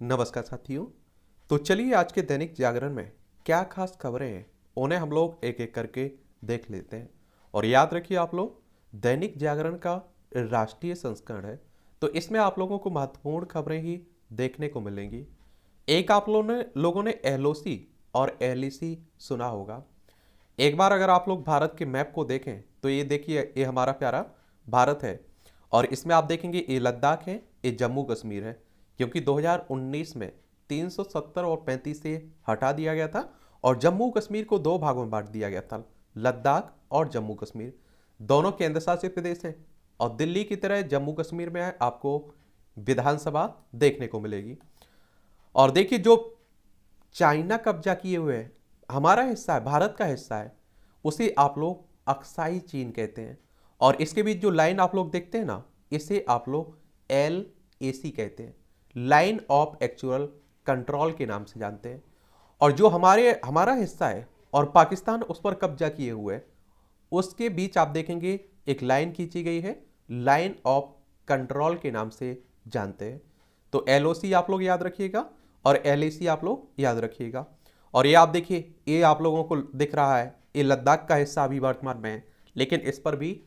नमस्कार साथियों। तो चलिए आज के दैनिक जागरण में क्या खास खबरें हैं उन्हें हम लोग एक एक करके देख लेते हैं। और याद रखिए आप लोग, दैनिक जागरण का राष्ट्रीय संस्करण है, तो इसमें आप लोगों को महत्वपूर्ण खबरें ही देखने को मिलेंगी। एक आप लोगों ने एलओसी और एलईसी सुना होगा। एक बार अगर आप लोग भारत के मैप को देखें तो ये देखिए, ये हमारा प्यारा भारत है। और इसमें आप देखेंगे ये लद्दाख है, ये जम्मू कश्मीर है। क्योंकि 2019 में 370 और 35 से हटा दिया गया था और जम्मू कश्मीर को दो भागों में बांट दिया गया था, लद्दाख और जम्मू कश्मीर। दोनों केंद्र शासित प्रदेश हैं और दिल्ली की तरह जम्मू कश्मीर में आपको विधानसभा देखने को मिलेगी। और देखिए, जो चाइना कब्जा किए हुए है, हमारा हिस्सा है, भारत का हिस्सा है, उसे आप लोग अक्साई चीन कहते हैं। और इसके बीच जो लाइन आप लोग देखते हैं ना, इसे आप लोग LAC कहते हैं, लाइन ऑफ एक्चुअल कंट्रोल के नाम से जानते हैं। और जो हमारा हिस्सा है और पाकिस्तान उस पर कब्जा किए हुए है, उसके बीच आप देखेंगे एक लाइन खींची गई है, लाइन ऑफ कंट्रोल के नाम से जानते हैं। तो LOC आप लोग याद रखिएगा और LAC आप लोग याद रखिएगा। और ये आप देखिए, ये आप लोगों को दिख रहा है, ये लद्दाख का हिस्सा अभी वर्तमान में है, लेकिन इस पर भी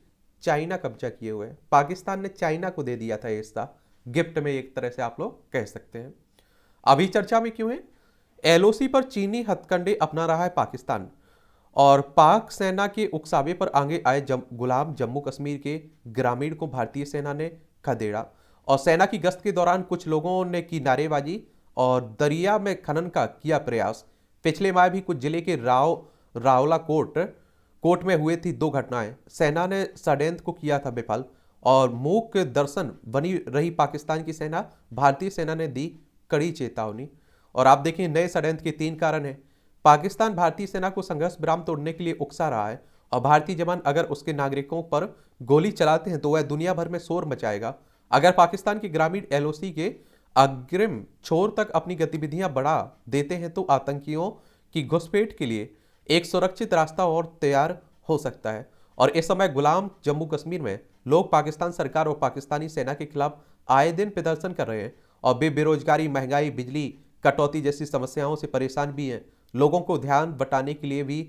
चाइना कब्जा किए हुए है। पाकिस्तान ने चाइना को दे दिया था ये हिस्सा गिफ्ट में, एक तरह से आप लोग कह सकते हैं। अभी चर्चा में क्यों है? LOC पर चीनी हथकंडे अपना रहा है पाकिस्तान और पाक सेना के उकसावे पर आगे आए गुलाम जम्मू कश्मीर के ग्रामीण को भारतीय सेना ने खदेड़ा। और सेना की गश्त के दौरान कुछ लोगों ने की नारेबाजी और दरिया में खनन का किया प्रयास। पिछले माह भी कुछ जिले के रावला कोट में हुए थी दो घटनाएं। सेना ने षड्यंत्र को किया था विफल और मूक दर्शन बनी रही पाकिस्तान की सेना। भारतीय सेना ने दी कड़ी चेतावनी। और आप देखिए, नए षड्यंत्र के 3 कारण हैं। पाकिस्तान भारतीय सेना को संघर्ष विराम तोड़ने के लिए उकसा रहा है और भारतीय जवान अगर उसके नागरिकों पर गोली चलाते हैं तो वह दुनिया भर में शोर मचाएगा। अगर पाकिस्तान के ग्रामीण LOC के अग्रिम छोर तक अपनी गतिविधियां बढ़ा देते हैं तो आतंकियों की घुसपैठ के लिए एक सुरक्षित रास्ता और तैयार हो सकता है। और इस समय गुलाम जम्मू कश्मीर में लोग पाकिस्तान सरकार और पाकिस्तानी सेना के खिलाफ आए दिन प्रदर्शन कर रहे हैं और बेरोजगारी, महंगाई, बिजली कटौती जैसी समस्याओं से परेशान भी हैं। लोगों को ध्यान बटाने के लिए भी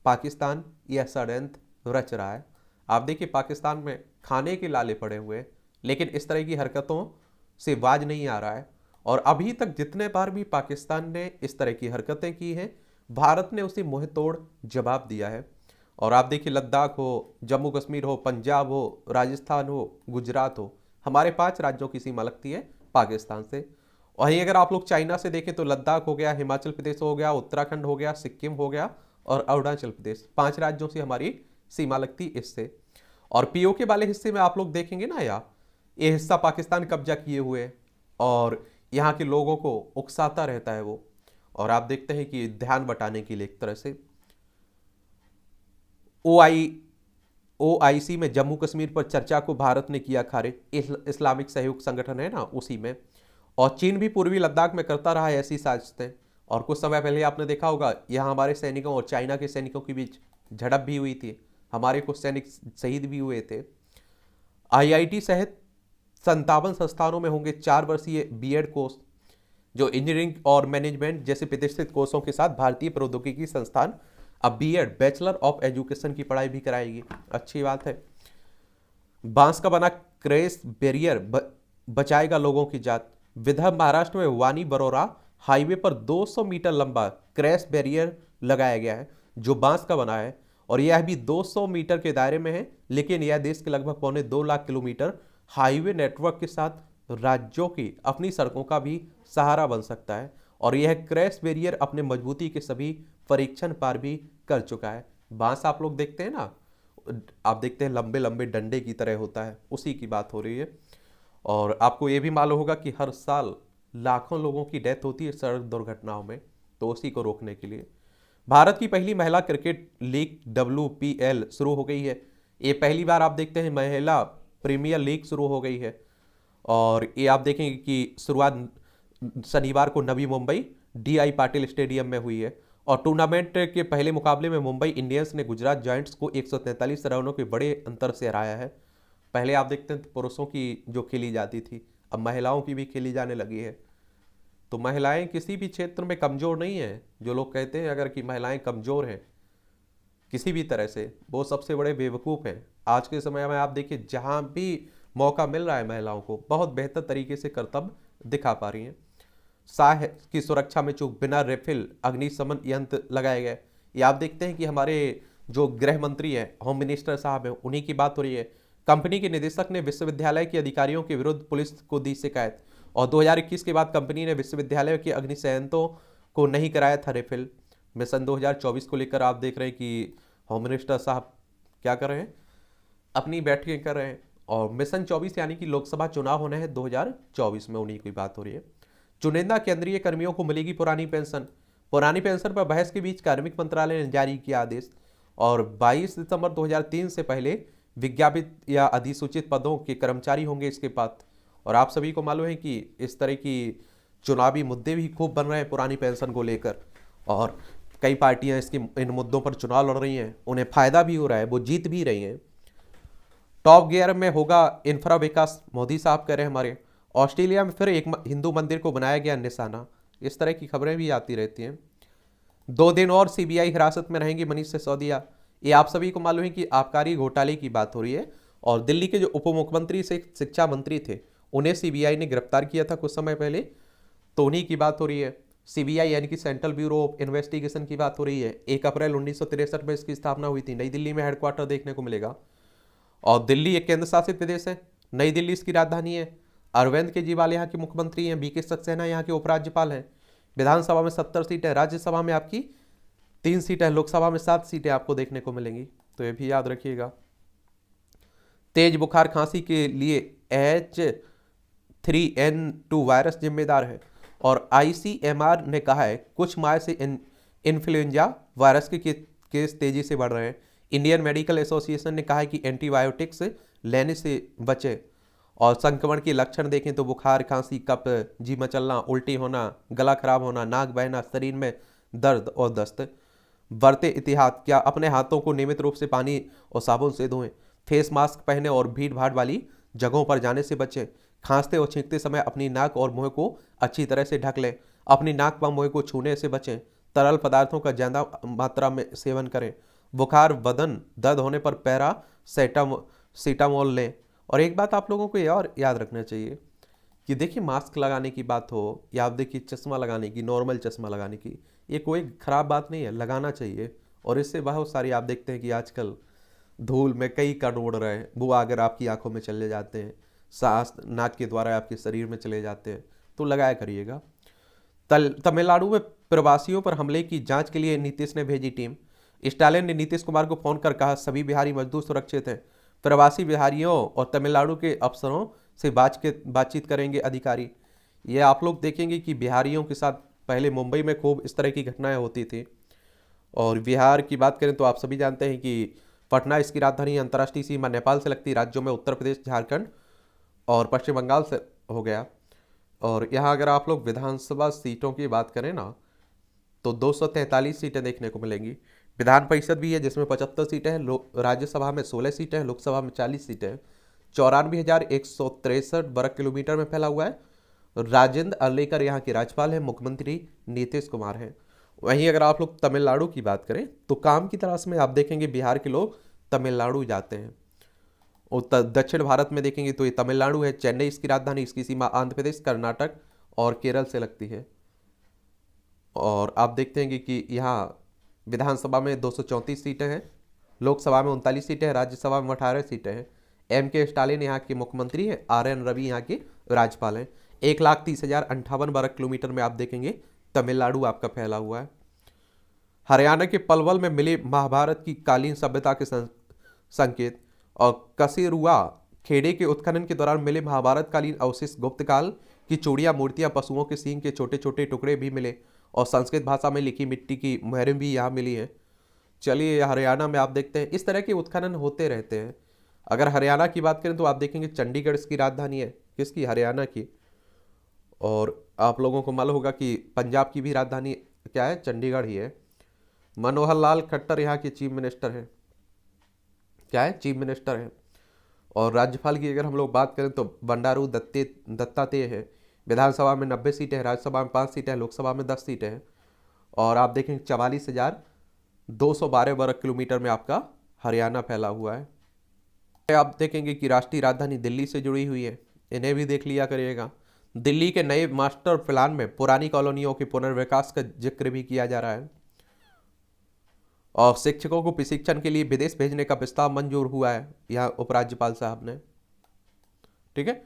पाकिस्तान यह षड्यंत्र रच रहा है। आप देखिए, पाकिस्तान में खाने के लाले पड़े हुए हैं, लेकिन इस तरह की हरकतों से बाज नहीं आ रहा है। और अभी तक जितने बार भी पाकिस्तान ने इस तरह की हरकतें की हैं, भारत ने उसे मुंह तोड़ जवाब दिया है। और आप देखिए, लद्दाख हो, जम्मू कश्मीर हो, पंजाब हो, राजस्थान हो, गुजरात हो, हमारे 5 राज्यों की सीमा लगती है पाकिस्तान से। वहीं अगर आप लोग चाइना से देखें तो लद्दाख हो गया, हिमाचल प्रदेश हो गया, उत्तराखंड हो गया, सिक्किम हो गया और अरुणाचल प्रदेश, 5 राज्यों से हमारी सीमा लगती इससे। और POK वाले हिस्से में आप लोग देखेंगे ना, ये हिस्सा पाकिस्तान कब्जा किए हुए है और यहाँ के लोगों को उकसाता रहता है वो। और आप देखते हैं कि ध्यान बटाने के लिए एक तरह से OIC में जम्मू कश्मीर पर चर्चा को भारत ने किया खारिज। इस्लामिक सहयोग संगठन है ना, उसी में। और चीन भी पूर्वी लद्दाख में करता रहा है ऐसी साजिशें। और कुछ समय पहले आपने देखा होगा, यहाँ हमारे सैनिकों और चाइना के सैनिकों के बीच झड़प भी हुई थी, हमारे कुछ सैनिक शहीद भी हुए थे। IIT सहित 57 संस्थानों में होंगे 4 वर्षीय B.Ed कोर्स, जो इंजीनियरिंग और मैनेजमेंट जैसे प्रतिष्ठित कोर्सों के साथ भारतीय प्रौद्योगिकी संस्थान अब B.Ed बैचलर ऑफ एजुकेशन की पढ़ाई भी कराएगी। अच्छी बात है। बांस का बना क्रैश बैरियर बचाएगा लोगों की जात। विदर्भ महाराष्ट्र में वानी बरोरा हाईवे पर 200 मीटर लंबा क्रैश बैरियर लगाया गया है जो बांस का बना है और यह भी 200 मीटर के दायरे में है। लेकिन यह देश के लगभग 2.25 लाख किलोमीटर हाईवे नेटवर्क के साथ राज्यों की अपनी सड़कों का भी सहारा बन सकता है। और यह क्रैश बैरियर अपने मजबूती के सभी परीक्षण पार भी कर चुका है। बांस आप लोग देखते हैं ना, आप देखते हैं लंबे लंबे डंडे की तरह होता है, उसी की बात हो रही है। और आपको ये भी मालूम होगा कि हर साल लाखों लोगों की डेथ होती है सड़क दुर्घटनाओं में, तो उसी को रोकने के लिए भारत की पहली महिला क्रिकेट लीग WPL शुरू हो गई है। ये पहली बार आप देखते हैं महिला प्रीमियर लीग शुरू हो गई है। और ये आप देखेंगे कि शुरुआत शनिवार को नवी मुंबई DI पाटिल स्टेडियम में हुई है। और टूर्नामेंट के पहले मुकाबले में मुंबई इंडियंस ने गुजरात जायंट्स को 143 रनों के बड़े अंतर से हराया है। पहले आप देखते हैं पुरुषों की जो खेली जाती थी, अब महिलाओं की भी खेली जाने लगी है। तो महिलाएं किसी भी क्षेत्र में कमज़ोर नहीं है। जो लोग कहते हैं अगर कि महिलाएं कमज़ोर हैं किसी भी तरह से, वो सबसे बड़े बेवकूफ़ हैं। आज के समय में आप देखिए जहाँ भी मौका मिल रहा है महिलाओं को बहुत बेहतर तरीके से कर्तव्य दिखा पा रही हैं। साह की सुरक्षा में चूक, बिना रिफिल अग्निशमन यंत्र लगाए गए। ये आप देखते हैं कि हमारे जो गृह मंत्री हैं, होम मिनिस्टर साहब हैं, उन्हीं की बात हो रही है। कंपनी के निदेशक ने विश्वविद्यालय के अधिकारियों के विरुद्ध पुलिस को दी शिकायत, और 2021 के बाद कंपनी ने विश्वविद्यालय के अग्नि संयंत्रों को नहीं कराया था रिफिल। मिशन 2024 को लेकर आप देख रहे हैं कि होम मिनिस्टर साहब क्या कर रहे हैं, अपनी बैठकें कर रहे हैं। और मिशन 24 यानी कि लोकसभा चुनाव होने हैं 2024 में, उन्हीं की बात हो रही है। चुनिंदा केंद्रीय कर्मियों को मिलेगी पुरानी पेंशन। पुरानी पेंशन पर बहस के बीच कार्मिक मंत्रालय ने जारी किया आदेश, और 22 दिसंबर 2003 से पहले विज्ञापित या अधिसूचित पदों के कर्मचारी होंगे इसके पात्र। और आप सभी को मालूम है कि इस तरह की चुनावी मुद्दे भी खूब बन रहे हैं पुरानी पेंशन को लेकर, और कई पार्टियां इसकी इन मुद्दों पर चुनाव लड़ रही हैं, उन्हें फायदा भी हो रहा है, वो जीत भी रही हैं। टॉप गियर में होगा इंफ्रा विकास, मोदी साहब कह रहे हैं हमारे। ऑस्ट्रेलिया में फिर एक हिंदू मंदिर को बनाया गया निशाना। इस तरह की खबरें भी आती रहती हैं। 2 दिन और सीबीआई हिरासत में रहेंगी मनीष सिसोदिया। ये आप सभी को मालूम है कि आबकारी घोटाले की बात हो रही है, और दिल्ली के जो उप मुख्यमंत्री से शिक्षा मंत्री थे उन्हें सीबीआई ने गिरफ्तार किया था कुछ समय पहले, तो उन्हीं की बात हो रही है। सीबीआई यानी कि सेंट्रल ब्यूरो ऑफ इन्वेस्टिगेशन की बात हो रही है। 1 अप्रैल 1963 में इसकी स्थापना हुई थी। नई दिल्ली में हेडक्वार्टर देखने को मिलेगा, और दिल्ली एक केंद्र शासित प्रदेश है, नई दिल्ली इसकी राजधानी है। अरविंद केजरीवाल यहाँ के मुख्यमंत्री हैं, बीके सक्सेना यहाँ के उपराज्यपाल हैं। विधानसभा में 70 सीटें, राज्यसभा में आपकी 3 सीटें, लोकसभा में 7 सीटें आपको देखने को मिलेंगी, तो ये भी याद रखिएगा। तेज बुखार खांसी के लिए H3N2 वायरस जिम्मेदार है, और आईसीएमआर ने कहा है कुछ माह से इन्फ्लुएंजा वायरस के केस तेजी से बढ़ रहे हैं। इंडियन मेडिकल एसोसिएशन ने कहा है कि एंटीबायोटिक्स लेने से बचे, और संक्रमण के लक्षण देखें तो बुखार, खांसी, कफ, जी मचलना, उल्टी होना, गला खराब होना, नाक बहना, शरीर में दर्द और दस्त। बरते एहतियात, क्या अपने हाथों को नियमित रूप से पानी और साबुन से धोएं। फेस मास्क पहने और भीड़ भाड़ वाली जगहों पर जाने से बचें। खांसते और छींकते समय अपनी नाक और मुंह को अच्छी तरह से ढक लें। अपनी नाक व मुंह को छूने से बचें। तरल पदार्थों का ज़्यादा मात्रा में सेवन करें। बुखार, बदन दर्द होने पर पैरासीटामोल लें। और एक बात आप लोगों को ये और याद रखना चाहिए कि देखिए, मास्क लगाने की बात हो या आप देखिए चश्मा लगाने की, नॉर्मल चश्मा लगाने की, ये कोई ख़राब बात नहीं है, लगाना चाहिए। और इससे बहुत सारी आप देखते हैं कि आजकल धूल में कई कण उड़ रहे हैं, वो अगर आपकी आंखों में चले जाते हैं, सांस नाक के द्वारा आपके शरीर में चले जाते हैं, तो लगाया करिएगा। तमिलनाडु में प्रवासियों पर हमले की जांच के लिए नीतीश ने भेजी टीम। स्टालिन ने नीतीश कुमार को फोन कर कहा सभी बिहारी मजदूर सुरक्षित हैं। प्रवासी बिहारियों और तमिलनाडु के अफसरों से बातचीत करेंगे अधिकारी। ये आप लोग देखेंगे कि बिहारियों के साथ पहले मुंबई में खूब इस तरह की घटनाएं होती थी। और बिहार की बात करें तो आप सभी जानते हैं कि पटना इसकी राजधानी, अंतर्राष्ट्रीय सीमा नेपाल से लगती राज्यों में उत्तर प्रदेश, झारखंड और पश्चिम बंगाल से हो गया। और यहाँ अगर आप लोग विधानसभा सीटों की बात करें ना, तो 243 सीटें देखने को मिलेंगी। विधान परिषद भी है जिसमें 75 सीटें हैं, राज्यसभा में 16 सीटें हैं, लोकसभा में 40 सीटें हैं। 94,163 वर्ग किलोमीटर में फैला हुआ है। राजेंद्र अर्लेकर यहाँ के राज्यपाल हैं, मुख्यमंत्री नीतीश कुमार हैं। वहीं अगर आप लोग तमिलनाडु की बात करें तो काम की तलाश में आप देखेंगे बिहार के लोग तमिलनाडु जाते हैं। उत्तर दक्षिण भारत में देखेंगे तो ये तमिलनाडु है, चेन्नई इसकी राजधानी, इसकी सीमा आंध्र प्रदेश, कर्नाटक और केरल से लगती है। और आप देखते हैं कि यहाँ विधानसभा में 234 सीटें हैं, लोकसभा में 39 सीटें हैं, राज्यसभा में 18 सीटें हैं। M.K. स्टालिन यहाँ के मुख्यमंत्री हैं, R.N. रवि यहाँ के राज्यपाल हैं। 1,30,058 वर्ग किलोमीटर में आप देखेंगे तमिलनाडु आपका फैला हुआ है। हरियाणा के पलवल में मिले महाभारत की कालीन सभ्यता के संकेत, और कसेरुआ खेड़े के उत्खनन के दौरान मिले महाभारत कालीन अवशेष, गुप्त काल की चूड़ियां, मूर्तियां, पशुओं के सींग के छोटे छोटे टुकड़े भी मिले, और संस्कृत भाषा में लिखी मिट्टी की मुहरें भी यहाँ मिली हैं। चलिए हरियाणा में आप देखते हैं इस तरह के उत्खनन होते रहते हैं। अगर हरियाणा की बात करें तो आप देखेंगे चंडीगढ़ इसकी राजधानी है, किसकी, हरियाणा की। और आप लोगों को मालूम होगा कि पंजाब की भी राजधानी क्या है, चंडीगढ़ ही है। मनोहर लाल खट्टर यहाँ के चीफ मिनिस्टर हैं, क्या है, चीफ मिनिस्टर हैं। और राज्यपाल की अगर हम लोग बात करें तो बंडारू दत्तात्रेय है। विधानसभा में 90 सीटें हैं, राज्यसभा में 5 सीटें हैं, लोकसभा में 10 सीटें हैं। और आप देखें 44,212 वर्ग किलोमीटर में आपका हरियाणा फैला हुआ है। आप देखेंगे कि राष्ट्रीय राजधानी दिल्ली से जुड़ी हुई है, इन्हें भी देख लिया करिएगा। दिल्ली के नए मास्टर प्लान में पुरानी कॉलोनियों के पुनर्विकास का जिक्र भी किया जा रहा है। और शिक्षकों को प्रशिक्षण के लिए विदेश भेजने का प्रस्ताव मंजूर हुआ है यहाँ उपराज्यपाल साहब ने। ठीक है,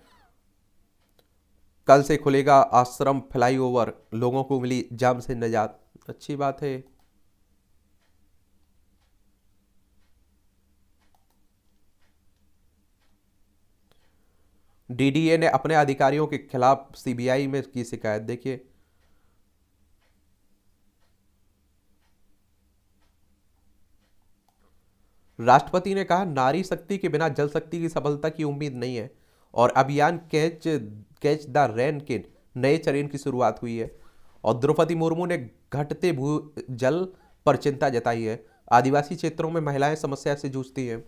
कल से खुलेगा आश्रम फ्लाईओवर, लोगों को मिली जाम से निजात, अच्छी बात है। डीडीए ने अपने अधिकारियों के खिलाफ सीबीआई में की शिकायत, देखिए राष्ट्रपति ने कहा नारी शक्ति के बिना जल शक्ति की सफलता की उम्मीद नहीं है। और अभियान कैच द रेन के नए चरण की शुरुआत हुई है। और द्रौपदी मुर्मू ने घटते भू जल पर चिंता जताई है। आदिवासी क्षेत्रों में महिलाएं समस्या से जूझती हैं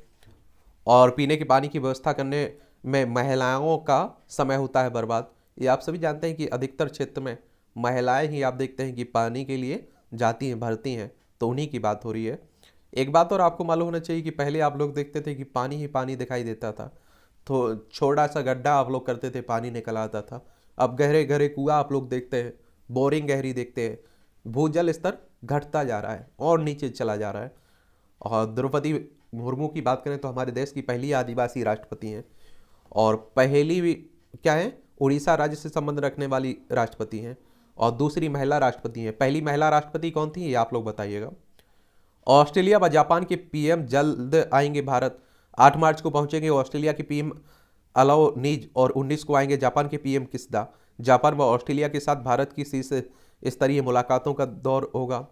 और पीने के पानी की व्यवस्था करने में महिलाओं का समय होता है बर्बाद। ये आप सभी जानते हैं कि अधिकतर क्षेत्र में महिलाएं ही आप देखते हैं कि पानी के लिए जाती हैं, भरती हैं, तो उन्हीं की बात हो रही है। एक बात और आपको मालूम होना चाहिए कि पहले आप लोग देखते थे कि पानी ही पानी दिखाई देता था, तो छोटा सा गड्ढा आप लोग करते थे, पानी निकल आता था। अब गहरे गहरे कुआं आप लोग देखते हैं, बोरिंग गहरी देखते हैं, भूजल स्तर घटता जा रहा है और नीचे चला जा रहा है। और द्रौपदी मुर्मू की बात करें तो हमारे देश की पहली आदिवासी राष्ट्रपति हैं और पहली भी क्या है, उड़ीसा राज्य से संबंध रखने वाली राष्ट्रपति हैं और दूसरी महिला राष्ट्रपति हैं। पहली महिला राष्ट्रपति कौन थी ये आप लोग बताइएगा। ऑस्ट्रेलिया व जापान के पीएम जल्द आएंगे भारत। 8 मार्च को पहुंचेंगे ऑस्ट्रेलिया के पीएम अलोनीज और 19 को आएंगे जापान के पीएम किसदा। जापान व ऑस्ट्रेलिया के साथ भारत की शीर्ष स्तरीय मुलाकातों का दौर होगा।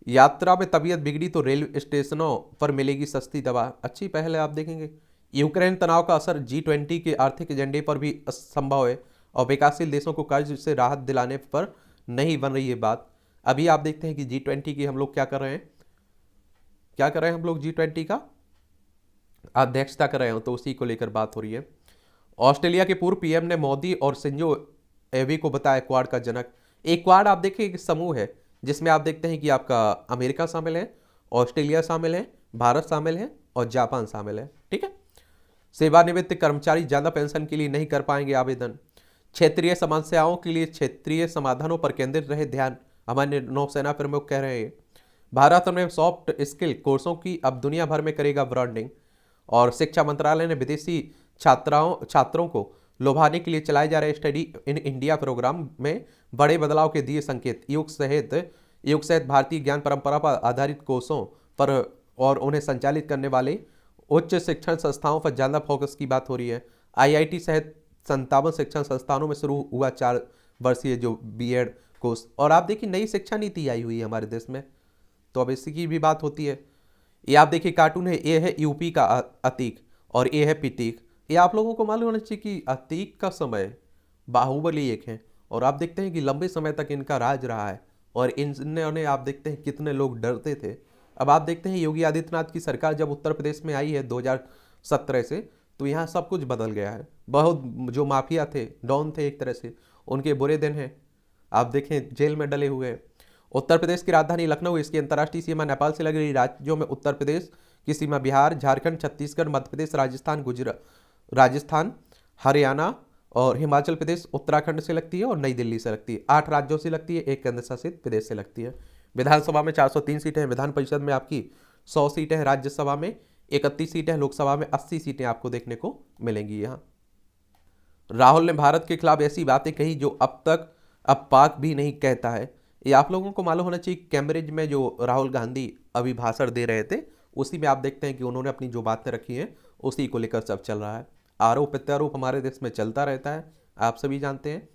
यात्रा में तबीयत बिगड़ी तो रेलवे स्टेशनों पर मिलेगी सस्ती दवा, अच्छी पहल है। आप देखेंगे यूक्रेन तनाव का असर G20 के आर्थिक एजेंडे पर भी संभव है और विकासशील देशों को कर्ज से राहत दिलाने पर नहीं बन रही है बात। अभी आप देखते हैं कि G20 की हम लोग क्या कर रहे हैं, हम लोग G20 का अध्यक्षता कर रहे हैं, तो उसी को लेकर बात हो रही है। ऑस्ट्रेलिया के पूर्व पीएम ने मोदी और शिंजो एबे को बताया क्वाड का जनक। एक क्वाड आप देखिए एक समूह है जिसमें आप देखते हैं कि आपका अमेरिका शामिल है, ऑस्ट्रेलिया शामिल है, भारत शामिल है और जापान शामिल है। ठीक है, सेवानिवृत्त कर्मचारी ज्यादा पेंशन के लिए नहीं कर पाएंगे आवेदन। क्षेत्रीय समस्याओं के लिए क्षेत्रीय समाधानों पर केंद्रित रहे ध्यान, हमारे नौसेना प्रमुख कह रहे हैं। भारत में सॉफ्ट स्किल कोर्सों की अब दुनिया भर में करेगा ब्रांडिंग। और शिक्षा मंत्रालय ने विदेशी छात्रों को लुभाने के लिए चलाए जा रहे स्टडी इन इंडिया प्रोग्राम में बड़े बदलाव के दिए संकेत। युग सहित भारतीय ज्ञान परंपरा पर आधारित कोर्सों पर और उन्हें संचालित करने वाले उच्च शिक्षण संस्थाओं पर ज्यादा फोकस की बात हो रही है। IIT सहित 57 शिक्षण संस्थानों में शुरू हुआ 4 वर्षीय जो बीएड कोर्स। और आप देखिए नई शिक्षा नीति आई हुई है हमारे देश में, तो अब इसकी भी बात होती है। ये आप देखिए कार्टून है, ये है यूपी का अतीक और ये है प्रतीक। ये आप लोगों को मालूम होना चाहिए कि अतीक का समय बाहुबली एक है और आप देखते हैं कि लंबे समय तक इनका राज रहा है और इन्होंने आप देखते हैं कितने लोग डरते थे। अब आप देखते हैं योगी आदित्यनाथ की सरकार जब उत्तर प्रदेश में आई है 2017 से, तो यहाँ सब कुछ बदल गया है। बहुत जो माफिया थे, डॉन थे एक तरह से, उनके बुरे दिन हैं, आप देखें जेल में डले हुए हैं। उत्तर प्रदेश की राजधानी लखनऊ, इसकी अंतर्राष्ट्रीय सीमा नेपाल से लग रही राज्यों में उत्तर प्रदेश की सीमा बिहार, झारखंड, छत्तीसगढ़, मध्य प्रदेश, राजस्थान, हरियाणा और हिमाचल प्रदेश उत्तराखंड से लगती है और नई दिल्ली से लगती है। 8 राज्यों से लगती है, एक केंद्र शासित प्रदेश से लगती है। विधानसभा में 403 सीटें हैं, विधान परिषद में आपकी 100 सीटें हैं, राज्यसभा में 31 सीटें हैं, लोकसभा में 80 सीटें आपको देखने को मिलेंगी। यहाँ राहुल ने भारत के खिलाफ ऐसी बातें कही जो अब पाक भी नहीं कहता है। ये आप लोगों को मालूम होना चाहिए। कैम्ब्रिज में जो राहुल गांधी अभी भाषण दे रहे थे, उसी में आप देखते हैं कि उन्होंने अपनी जो बातें रखी हैं उसी को लेकर सब चल रहा है। आरोप प्रत्यारोप हमारे देश में चलता रहता है, आप सभी जानते हैं।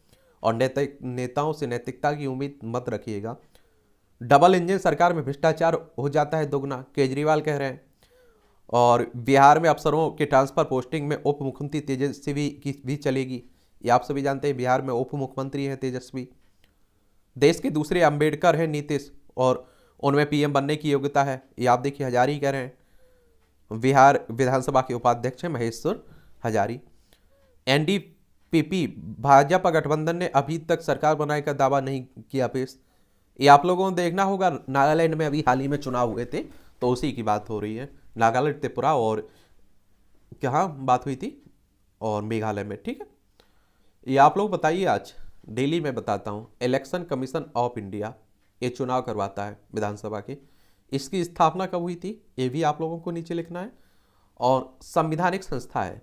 और नेताओं से नैतिकता की उम्मीद मत रखिएगा। डबल इंजन सरकार में भ्रष्टाचार हो जाता है दोगुना, केजरीवाल कह रहे हैं। और बिहार में अफसरों के ट्रांसफर पोस्टिंग में उप मुख्यमंत्री तेजस्वी की भी चलेगी। ये आप सभी जानते हैं, बिहार में उप मुख्यमंत्री हैं तेजस्वी। देश के दूसरे अंबेडकर हैं नीतीश और उनमें पीएम बनने की योग्यता है, ये आप देखिए हजारी कह रहे हैं। बिहार विधानसभा के उपाध्यक्ष हैं महेश्वर हजारी। पीपी भाजपा गठबंधन ने अभी तक सरकार बनाने का दावा नहीं किया पेश। ये आप लोगों को देखना होगा, नागालैंड में अभी हाल ही में चुनाव हुए थे, तो उसी की बात हो रही है। नागालैंड, त्रिपुरा और कहाँ बात हुई थी, और मेघालय में, ठीक है। ये आप लोग बताइए, आज दिल्ली में बताता हूँ, इलेक्शन कमीशन ऑफ इंडिया ये चुनाव करवाता है विधानसभा के। इसकी स्थापना कब हुई थी ये भी आप लोगों को नीचे लिखना है। और संविधानिक संस्था है,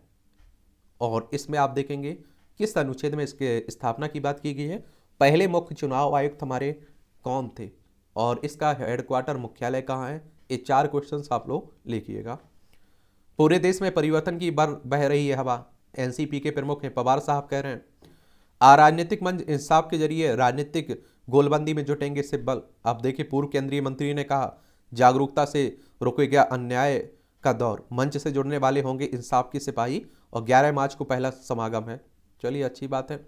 और इसमें आप देखेंगे किस अनुच्छेद में इसके स्थापना की बात की गई है। पहले मुख्य चुनाव आयुक्त हमारे कौन थे, और इसका हेडक्वार्टर मुख्यालय कहाँ है, ये 4 क्वेश्चंस आप लोग लिखिएगा। पूरे देश में परिवर्तन की बह रही है हवा, एनसीपी के प्रमुख हैं पवार साहब कह रहे हैं। राजनीतिक मंच इंसाफ के जरिए राजनीतिक गोलबंदी में जुटेंगे सिब्बल। आप देखिए, पूर्व केंद्रीय मंत्री ने कहा जागरूकता से रुकेगा अन्याय का दौर, मंच से जुड़ने वाले होंगे इंसाफ के सिपाही, और 11 मार्च को पहला समागम है। चलिए, अच्छी बात है।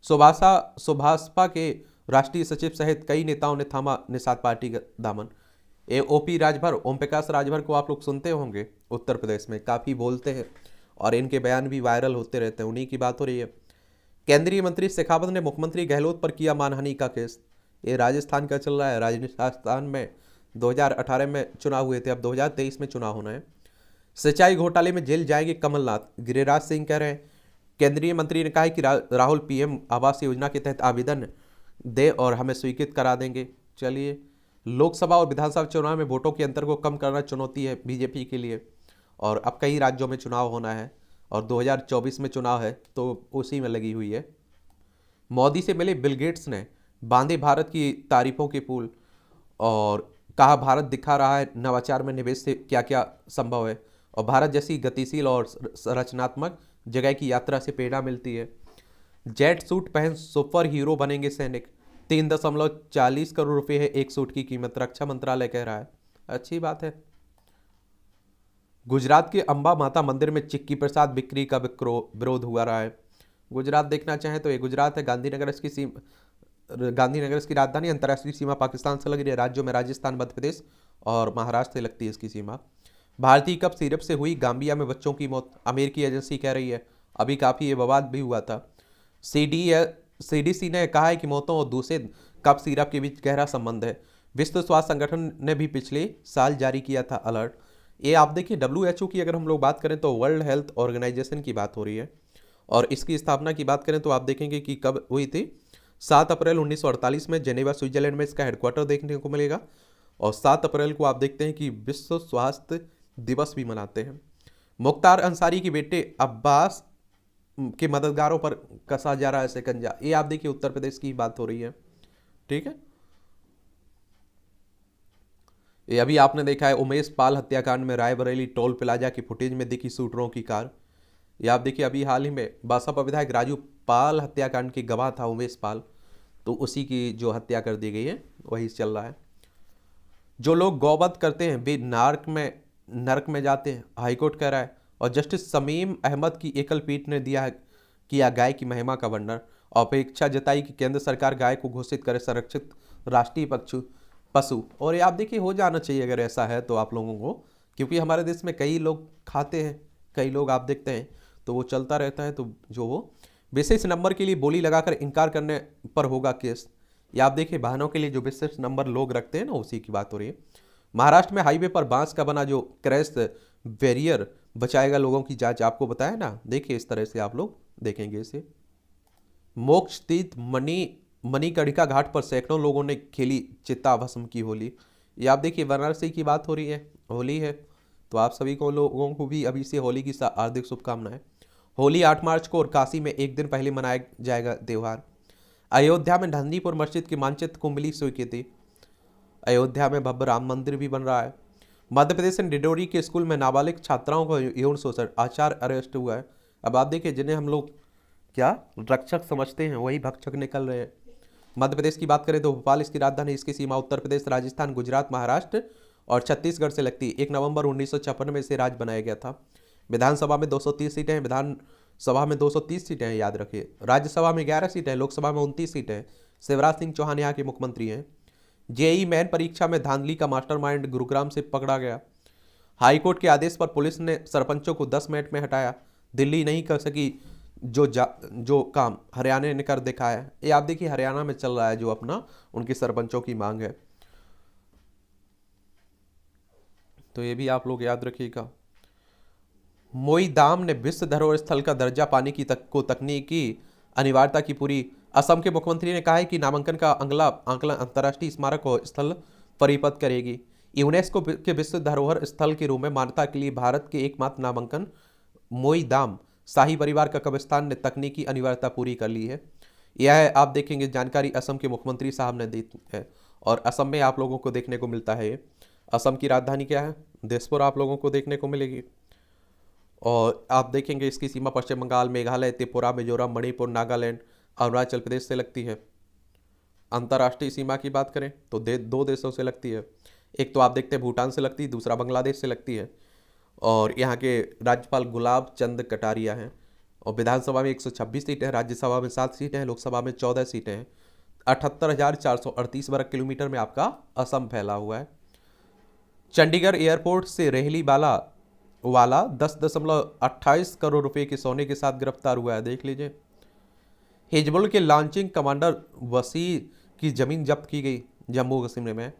सुभाषपा के राष्ट्रीय सचिव सहित कई नेताओं ने थामा निषाद पार्टी का दामन। ओपी राजभर, ओम प्रकाश राजभर को आप लोग सुनते होंगे, उत्तर प्रदेश में काफ़ी बोलते हैं और इनके बयान भी वायरल होते रहते हैं, उन्हीं की बात हो रही है। केंद्रीय मंत्री शेखावत ने मुख्यमंत्री गहलोत पर किया मानहानि का केस। ये राजस्थान का चल रहा है। राजस्थान में 2018 में चुनाव हुए थे, अब 2023 में चुनाव होना है। सिंचाई घोटाले में जेल जाएंगे कमलनाथ, गिरिराज सिंह कह रहे हैं। केंद्रीय मंत्री ने कहा है कि राहुल पीएम आवास योजना के तहत आवेदन दे और हमें स्वीकृत करा देंगे। चलिए, लोकसभा और विधानसभा चुनाव में वोटों के अंतर को कम करना चुनौती है बीजेपी के लिए, और अब कई राज्यों में चुनाव होना है और 2024 में चुनाव है, तो उसी में लगी हुई है। मोदी से मिले बिल गेट्स ने बांधे भारत की तारीफों के पुल, और कहा भारत दिखा रहा है नवाचार में निवेश से क्या क्या संभव है, और भारत जैसी गतिशील और रचनात्मक जगह की यात्रा से प्रेरणा मिलती है। जेट सूट पहन सुपर हीरो बनेंगे सैनिक, 3.40 करोड़ रुपए है एक सूट की कीमत, रक्षा मंत्रालय कह रहा है। अच्छी बात है। गुजरात के अंबा माता मंदिर में चिक्की प्रसाद बिक्री का विरोध हुआ रहा है। गुजरात देखना चाहें तो ये गुजरात है, गांधीनगर इसकी राजधानी। अंतर्राष्ट्रीय सीमा पाकिस्तान से लग रही है, राज्यों में राजस्थान, मध्य प्रदेश और महाराष्ट्र से लगती है इसकी सीमा। भारतीय कप सिरप से हुई गांबिया में बच्चों की मौत, अमेरिकी एजेंसी कह रही है। अभी काफ़ी ये विवाद भी हुआ था। सीडीसी ने कहा है कि मौतों और दूषित कप सिरप के बीच गहरा संबंध है। विश्व स्वास्थ्य संगठन ने भी पिछले साल जारी किया था अलर्ट। ये आप देखिए, WHO की अगर हम लोग बात करें तो वर्ल्ड हेल्थ ऑर्गेनाइजेशन की बात हो रही है, और इसकी स्थापना की बात करें तो आप देखेंगे कि कब हुई थी, 7 अप्रैल 1948 में जेनेवा स्विट्जरलैंड में इसका हेडक्वार्टर देखने को मिलेगा। और 7 अप्रैल को आप देखते हैं कि विश्व स्वास्थ्य दिवस भी मनाते हैं। मुख्तार अंसारी के बेटे अब्बास के मददगारों पर कसा जा रहा है शिकंजा। ये आप देखिए, उत्तर प्रदेश की बात हो रही है, ठीक है। ये अभी आपने देखा है उमेश पाल हत्याकांड में रायबरेली टोल प्लाजा की फुटेज में दिखी शूटरों की कार। ये आप देखिए, अभी हाल ही में बसपा विधायक राजू पाल हत्याकांड के गवाह था उमेश पाल, तो उसी की जो हत्या कर दी गई है वही चल रहा है। जो लोग गौवध करते हैं वे नरक में जाते हैं, हाईकोर्ट कह रहा है। और जस्टिस शमीम अहमद की एकल पीठ ने किया गाय की महिमा का वर्णन, और अपेक्षा जताई कि केंद्र सरकार गाय को घोषित करे संरक्षित राष्ट्रीय पशु। और ये आप देखिए, हो जाना चाहिए अगर ऐसा है तो आप लोगों को, क्योंकि हमारे देश में कई लोग खाते हैं, कई लोग आप देखते हैं, तो वो चलता रहता है। तो जो वो विशेष नंबर के लिए बोली लगाकर इनकार करने पर होगा केस। या आप देखिए, वाहनों के लिए जो विशेष नंबर लोग रखते हैं ना, उसी की बात हो रही है। महाराष्ट्र में हाईवे पर बांस का बना जो क्रैश बैरियर बचाएगा लोगों की जांच, आपको बताया ना, देखिए इस तरह से आप लोग देखेंगे इसे। मोक्ष तीर्थ मणिकर्णिका घाट पर सैकड़ों लोगों ने खेली चित्ता भस्म की होली। ये आप देखिए, वाराणसी की बात हो रही है, होली है, तो आप सभी को लोगों को भी अभी से होली की हार्दिक शुभकामनाएं। होली 8 मार्च को और काशी में एक दिन पहले मनाया जाएगा त्यौहार। अयोध्या में ढंडीपुर मस्जिद के मानचित्र को मिली स्वीकृति। अयोध्या में भव्य राम मंदिर भी बन रहा है। मध्य प्रदेश में डिडोरी के स्कूल में नाबालिग छात्राओं को यौन शोषण, आचार्य अरेस्ट हुआ है। अब आप देखिए, जिन्हें हम लोग क्या रक्षक समझते हैं वही भक्षक निकल रहे हैं। मध्य प्रदेश की बात करें तो भोपाल इसकी राजधानी, इसकी सीमा उत्तर प्रदेश, राजस्थान, गुजरात, महाराष्ट्र और छत्तीसगढ़ से लगती है। 1 नवंबर 1956 में इसे राज्य बनाया गया था। विधानसभा में 230 सीटें हैं, विधानसभा में 230 सीटें हैं, याद रखिए। राज्यसभा में 11 सीटें हैं, लोकसभा में 29 सीटें हैं। शिवराज सिंह चौहान यहाँ के मुख्यमंत्री हैं। जेईई मेन परीक्षा में धांधली का मास्टरमाइंड गुरुग्राम से पकड़ा गया। हाईकोर्ट के आदेश पर पुलिस ने सरपंचों को 10 मिनट में हटाया। दिल्ली नहीं कर सकी जो काम हरियाणा ने कर दिखाया है, ये आप देखिए हरियाणा में चल रहा है, जो अपना उनके सरपंचों की मांग है। तो ये भी आप लोग याद रखिएगा। मोईदाम ने विश्व धरोहर स्थल का दर्जा पाने की तकनीकी अनिवार्यता की पूरी। असम के मुख्यमंत्री ने कहा है कि नामांकन का अगला आंकलन अंतर्राष्ट्रीय स्मारक और स्थल परिपथ करेगी। यूनेस्को के विश्व धरोहर स्थल के रूप में मान्यता के लिए भारत के एकमात्र नामांकन मोईदाम शाही परिवार का कब्रिस्तान ने तकनीकी अनिवार्यता पूरी कर ली है। यह आप देखेंगे जानकारी असम के मुख्यमंत्री साहब ने दी है, और असम में आप लोगों को देखने को मिलता है। असम की राजधानी क्या है? दिसपुर आप लोगों को देखने को मिलेगी। और आप देखेंगे इसकी सीमा पश्चिम बंगाल, मेघालय, त्रिपुरा, मिजोरम, मणिपुर, नागालैंड, अरुणाचल प्रदेश से लगती है। अंतर्राष्ट्रीय सीमा की बात करें तो दो देशों से लगती है। एक तो आप देखते हैं भूटान से लगती है, दूसरा बांग्लादेश से लगती है। और यहाँ के राज्यपाल गुलाब चंद कटारिया हैं। और विधानसभा में 126 सीटें हैं, राज्यसभा में 7 सीटें हैं, लोकसभा में 14 सीटें हैं। 78,438 वर्ग किलोमीटर में आपका असम फैला हुआ है। चंडीगढ़ एयरपोर्ट से रेहली वाला 10.28 करोड़ रुपए के सोने के साथ गिरफ्तार हुआ है, देख लीजिए। हिजबुल के लॉन्चिंग कमांडर वसी की जमीन जब्त की गई जम्मू कश्मीर में।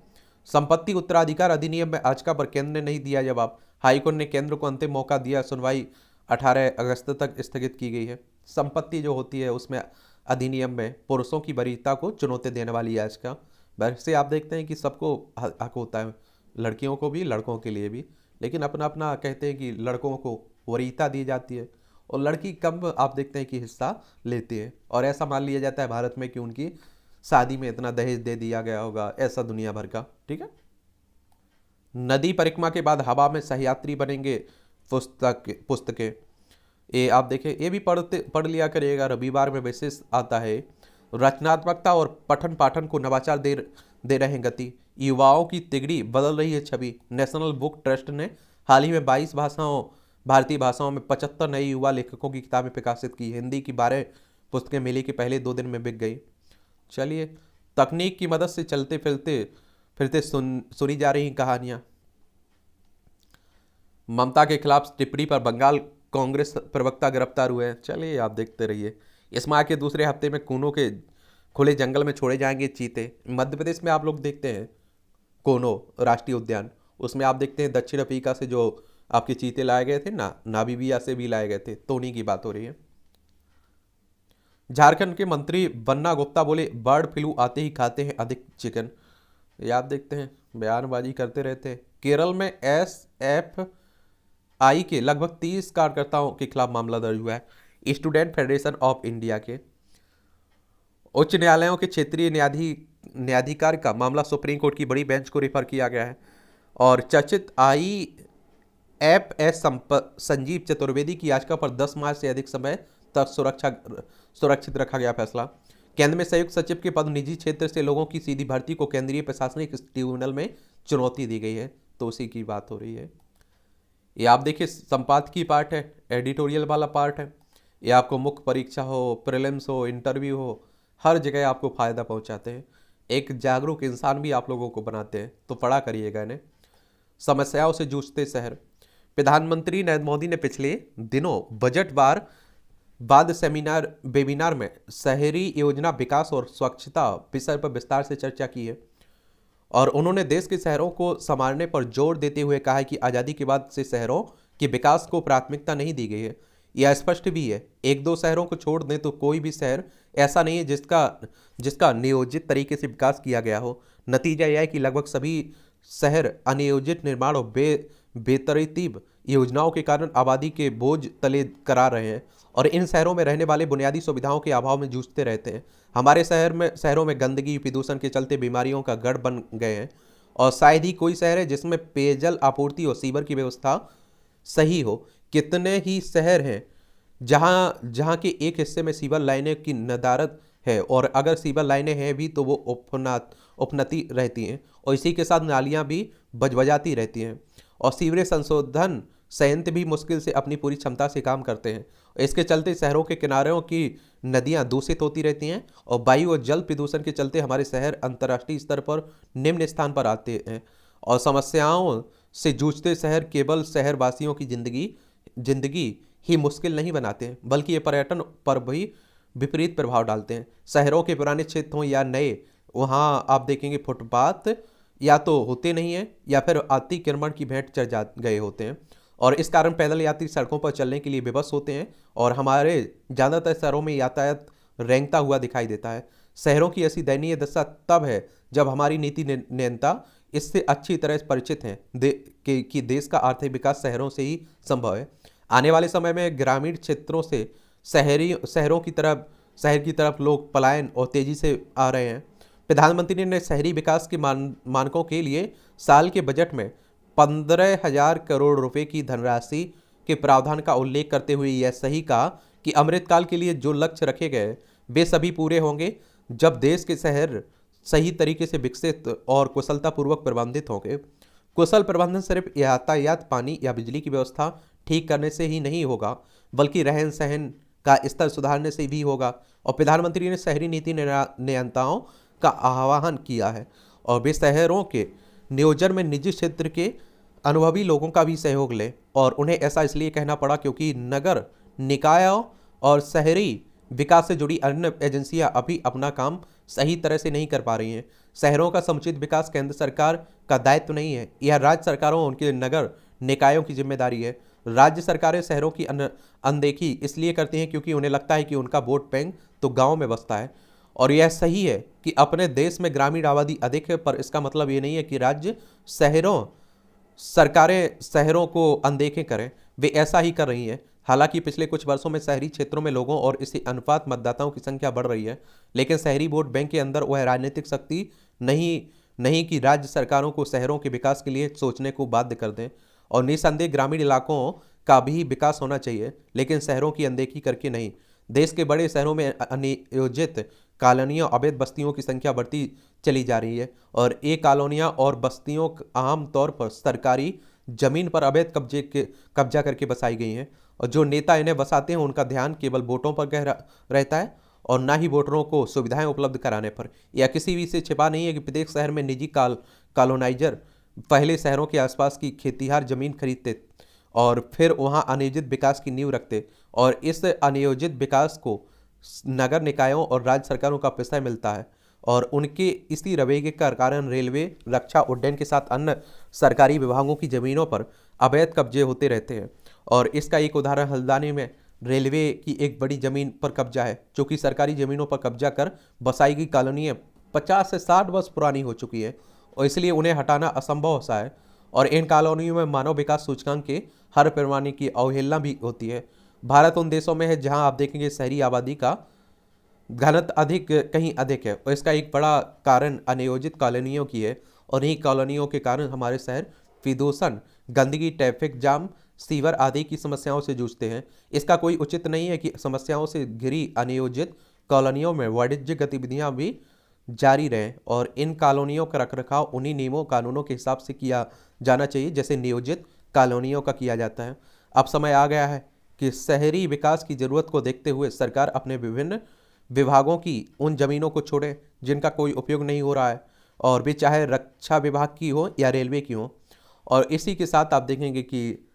संपत्ति उत्तराधिकार अधिनियम में याचिका पर केंद्र ने नहीं दिया जवाब। हाईकोर्ट ने केंद्र को अंतिम मौका दिया, सुनवाई 18 अगस्त तक स्थगित की गई है। संपत्ति जो होती है उसमें अधिनियम में पुरुषों की वरीयता को चुनौती देने वाली याचिका। वैसे आप देखते हैं कि सबको हक होता है, लड़कियों को भी लड़कों के लिए भी, लेकिन अपना अपना कहते हैं कि लड़कों को वरीयता दी जाती है और लड़की कम आप देखते हैं कि हिस्सा लेती है। और ऐसा मान लिया जाता है भारत में कि उनकी शादी में इतना दहेज दे दिया गया होगा, ऐसा दुनिया भर का। ठीक है। नदी परिक्रमा के बाद हवा में सहयात्री बनेंगे पुस्तकें। ये आप देखें, ये भी पढ़ लिया करिएगा, रविवार में विशेष आता है। रचनात्मकता और पठन पाठन को नवाचार दे रहे हैं गति। युवाओं की तिगड़ी बदल रही है छवि। नेशनल बुक ट्रस्ट ने हाल ही में 22 भारतीय भाषाओं में 75 नए युवा लेखकों की किताबें प्रकाशित की। हिंदी की 12 पुस्तकें मेले के पहले 2 दिन में बिक गई। चलिए, तकनीक की मदद से चलते फिरते सुनी जा रही कहानियां। ममता के खिलाफ टिप्पणी पर बंगाल कांग्रेस प्रवक्ता गिरफ्तार हुए हैं। चलिए आप देखते रहिए। इस माह के दूसरे हफ्ते में कूनो के खुले जंगल में छोड़े जाएंगे चीते। मध्य प्रदेश में आप लोग देखते हैं कोनो राष्ट्रीय उद्यान, उसमें आप देखते हैं दक्षिण अफ्रीका से जो आपके चीते लाए गए थे ना, नामीबिया से भी लाए गए थे, तो उन्हीं की बात हो रही है। झारखंड के मंत्री बन्ना गुप्ता बोले बर्ड फ्लू आते ही खाते हैं अधिक चिकन। ये आप देखते हैं बयानबाजी करते रहते हैं। केरल में SFI के लगभग 30 कार्यकर्ताओं के खिलाफ मामला दर्ज हुआ है। स्टूडेंट फेडरेशन ऑफ इंडिया के उच्च न्यायालयों के क्षेत्रीय न्यायाधिकार का मामला सुप्रीम कोर्ट की बड़ी बेंच को रेफर किया गया है। और चर्चित IFS संजीव चतुर्वेदी की याचिका पर 10 मार्च से अधिक समय तक सुरक्षित रखा गया फैसला। केंद्र में संयुक्त सचिव के पद निजी क्षेत्र से लोगों की सीधी भर्ती को केंद्रीय प्रशासनिक ट्रिब्यूनल में चुनौती दी गई है, तो उसी की बात हो रही है। ये आप देखिए संपादकीय पार्ट है, एडिटोरियल वाला पार्ट है। ये आपको मुख्य परीक्षा हो, प्रीलिम्स हो, इंटरव्यू हो, हर जगह आपको फायदा पहुंचाते हैं। एक जागरूक इंसान भी आप लोगों को बनाते हैं, तो पढ़ा करिएगा इन्हें। समस्याओं से जूझते शहर। प्रधानमंत्री नरेंद्र मोदी ने पिछले दिनों बजट बाद वेबिनार में शहरी योजना विकास और स्वच्छता विषय पर विस्तार से चर्चा की है। और उन्होंने देश के शहरों को संभालने पर जोर देते हुए कहा है कि आज़ादी के बाद से शहरों के विकास को प्राथमिकता नहीं दी गई है। यह स्पष्ट भी है, 1-2 शहरों को छोड़ दें तो कोई भी शहर ऐसा नहीं है जिसका नियोजित तरीके से विकास किया गया हो। नतीजा यह है कि लगभग सभी शहर अनियोजित निर्माण और बेतरतीब योजनाओं के कारण आबादी के बोझ तले करा रहे हैं और इन शहरों में रहने वाले बुनियादी सुविधाओं के अभाव में जूझते रहते हैं। हमारे शहरों में गंदगी प्रदूषण के चलते बीमारियों का गढ़ बन गए हैं और शायद ही कोई शहर है जिसमें पेयजल आपूर्ति और सीवर की व्यवस्था सही हो। कितने ही शहर हैं जहां के एक हिस्से में सीवर लाइनें की नदारत है और अगर सीवर लाइनें हैं भी तो वो उपनती रहती हैं और इसी के साथ नालियां भी बजबजाती रहती हैं और सीवरेज संशोधन संयंत्र भी मुश्किल से अपनी पूरी क्षमता से काम करते हैं। इसके चलते शहरों के किनारों की नदियां दूषित होती रहती हैं और वायु और जल प्रदूषण के चलते हमारे शहर अंतर्राष्ट्रीय स्तर पर निम्न स्थान पर आते हैं और समस्याओं से जूझते शहर केवल शहरवासियों की जिंदगी ही मुश्किल नहीं बनाते हैं, बल्कि ये पर्यटन पर भी विपरीत प्रभाव डालते हैं। शहरों के पुराने क्षेत्र हों या नए, वहाँ आप देखेंगे फुटपाथ या तो होते नहीं हैं या फिर अतिक्रमण की भेंट चढ़ जा गए होते हैं, और इस कारण पैदल यात्री सड़कों पर चलने के लिए विवश होते हैं और हमारे ज़्यादातर शहरों में यातायात रेंगता हुआ दिखाई देता है। शहरों की ऐसी दयनीय दशा तब है जब हमारी नीति नियंता इससे अच्छी तरह से परिचित हैं कि देश का आर्थिक विकास शहरों से ही संभव है। आने वाले समय में ग्रामीण क्षेत्रों से शहर की तरफ लोग पलायन और तेजी से आ रहे हैं। प्रधानमंत्री ने शहरी विकास के मानकों के लिए साल के बजट में 15,000 करोड़ रुपए की धनराशि के प्रावधान का उल्लेख करते हुए यह सही कहा कि अमृतकाल के लिए जो लक्ष्य रखे गए वे सभी पूरे होंगे जब देश के शहर सही तरीके से विकसित और कुशलतापूर्वक प्रबंधित होंगे। कुशल प्रबंधन सिर्फ यातायात, पानी या बिजली की व्यवस्था ठीक करने से ही नहीं होगा, बल्कि रहन सहन का स्तर सुधारने से भी होगा। और प्रधानमंत्री ने शहरी नीति नियंताओं का आह्वान किया है और वे शहरों के नियोजन में निजी क्षेत्र के अनुभवी लोगों का भी सहयोग लें। और उन्हें ऐसा इसलिए कहना पड़ा क्योंकि नगर निकायों और शहरी विकास से जुड़ी अन्य एजेंसियां अभी अपना काम सही तरह से नहीं कर पा रही हैं। शहरों का समुचित विकास केंद्र सरकार का दायित्व नहीं है, यह राज्य सरकारों और उनके नगर निकायों की जिम्मेदारी है। राज्य सरकारें शहरों की अनदेखी इसलिए करती हैं क्योंकि उन्हें लगता है कि उनका वोट बैंक तो गाँव में बसता है। और यह सही है कि अपने देश में ग्रामीण आबादी अधिक है, पर इसका मतलब ये नहीं है कि राज्य सरकारें शहरों को अनदेखे करें। वे ऐसा ही कर रही हैं। हालांकि पिछले कुछ वर्षों में शहरी क्षेत्रों में लोगों और इसी अनुपात मतदाताओं की संख्या बढ़ रही है, लेकिन शहरी वोट बैंक के अंदर वह राजनीतिक शक्ति नहीं कि राज्य सरकारों को शहरों के विकास के लिए सोचने को बाध्य कर दें। और निसंदेह ग्रामीण इलाकों का भी विकास होना चाहिए, लेकिन शहरों की अनदेखी करके नहीं। देश के बड़े शहरों में अनियोजित कॉलोनियों, अवैध बस्तियों की संख्या बढ़ती चली जा रही है और ये कॉलोनियाँ और बस्तियों आम तौर पर सरकारी जमीन पर अवैध कब्जा करके बसाई गई हैं। और जो नेता इन्हें बसाते हैं उनका ध्यान केवल वोटों पर रहता है और ना ही वोटरों को सुविधाएं उपलब्ध कराने पर। यह किसी भी से छिपा नहीं है कि प्रत्येक शहर में निजी कॉलोनाइजर पहले शहरों के आसपास की खेतीहार जमीन खरीदते और फिर वहां अनियोजित विकास की नींव रखते, और इस अनियोजित विकास को नगर निकायों और राज्य सरकारों का पैसा मिलता है। और उनके इसी रवैये का कारण रेलवे, रक्षा, उड्डयन के साथ अन्य सरकारी विभागों की जमीनों पर अवैध कब्जे होते रहते हैं। और इसका एक उदाहरण हल्द्वानी में रेलवे की एक बड़ी जमीन पर कब्जा है, जो कि सरकारी जमीनों पर कब्जा कर बसाई गई कॉलोनियाँ 50 से 60 वर्ष पुरानी हो चुकी है और इसलिए उन्हें हटाना असंभव सा है। और इन कॉलोनियों में मानव विकास सूचकांक के हर पैमाने की अवहेलना भी होती है। भारत उन देशों में है जहां आप देखेंगे शहरी आबादी का घनत्व कहीं अधिक है, और इसका एक बड़ा कारण अनियोजित कॉलोनियों की है। और इन्हीं कॉलोनियों के कारण हमारे शहर प्रदूषण, गंदगी, ट्रैफिक जाम, सीवर आदि की समस्याओं से जूझते हैं। इसका कोई उचित नहीं है कि समस्याओं से घिरी अनियोजित कॉलोनियों में वाणिज्यिक गतिविधियां भी जारी रहें और इन कॉलोनियों का रखरखाव उन्हीं नियमों कानूनों के हिसाब से किया जाना चाहिए जैसे नियोजित कॉलोनियों का किया जाता है। अब समय आ गया है कि शहरी विकास की जरूरत को देखते हुए सरकार अपने विभिन्न विभागों की उन जमीनों को छोड़े जिनका कोई उपयोग नहीं हो रहा है, और वे चाहे रक्षा विभाग की हो या रेलवे की हो। और इसी के साथ आप देखेंगे कि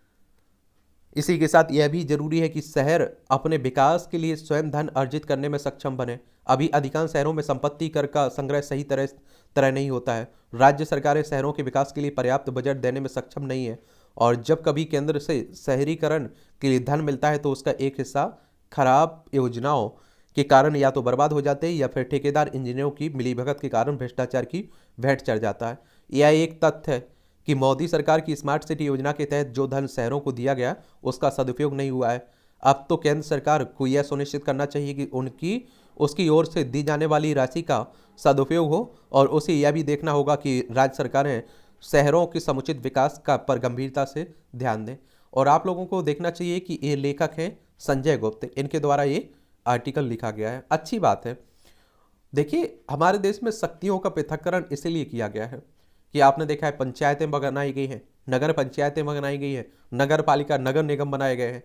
इसी के साथ यह भी जरूरी है कि शहर अपने विकास के लिए स्वयं धन अर्जित करने में सक्षम बने। अभी अधिकांश शहरों में संपत्ति कर का संग्रह सही तरह नहीं होता है। राज्य सरकारें शहरों के विकास के लिए पर्याप्त बजट देने में सक्षम नहीं है, और जब कभी केंद्र से शहरीकरण के लिए धन मिलता है तो उसका एक हिस्सा खराब योजनाओं के कारण या तो बर्बाद हो जाते हैं या फिर ठेकेदार इंजीनियरों की मिलीभगत के कारण भ्रष्टाचार की भेंट चढ़ जाता है। यह एक तथ्य है कि मोदी सरकार की स्मार्ट सिटी योजना के तहत जो धन शहरों को दिया गया उसका सदुपयोग नहीं हुआ है। अब तो केंद्र सरकार को यह सुनिश्चित करना चाहिए कि उसकी ओर से दी जाने वाली राशि का सदुपयोग हो, और उसे यह भी देखना होगा कि राज्य सरकारें शहरों के समुचित विकास का पर गंभीरता से ध्यान दें। और आप लोगों को देखना चाहिए कि ये लेखक हैं संजय गुप्त, इनके द्वारा ये आर्टिकल लिखा गया है। अच्छी बात है। देखिए, हमारे देश में शक्तियों का पृथक्करण इसीलिए किया गया है कि आपने देखा है पंचायतें बनाई गई हैं, नगर पंचायतें बनाई गई हैं, नगर पालिका, नगर निगम बनाए गए हैं।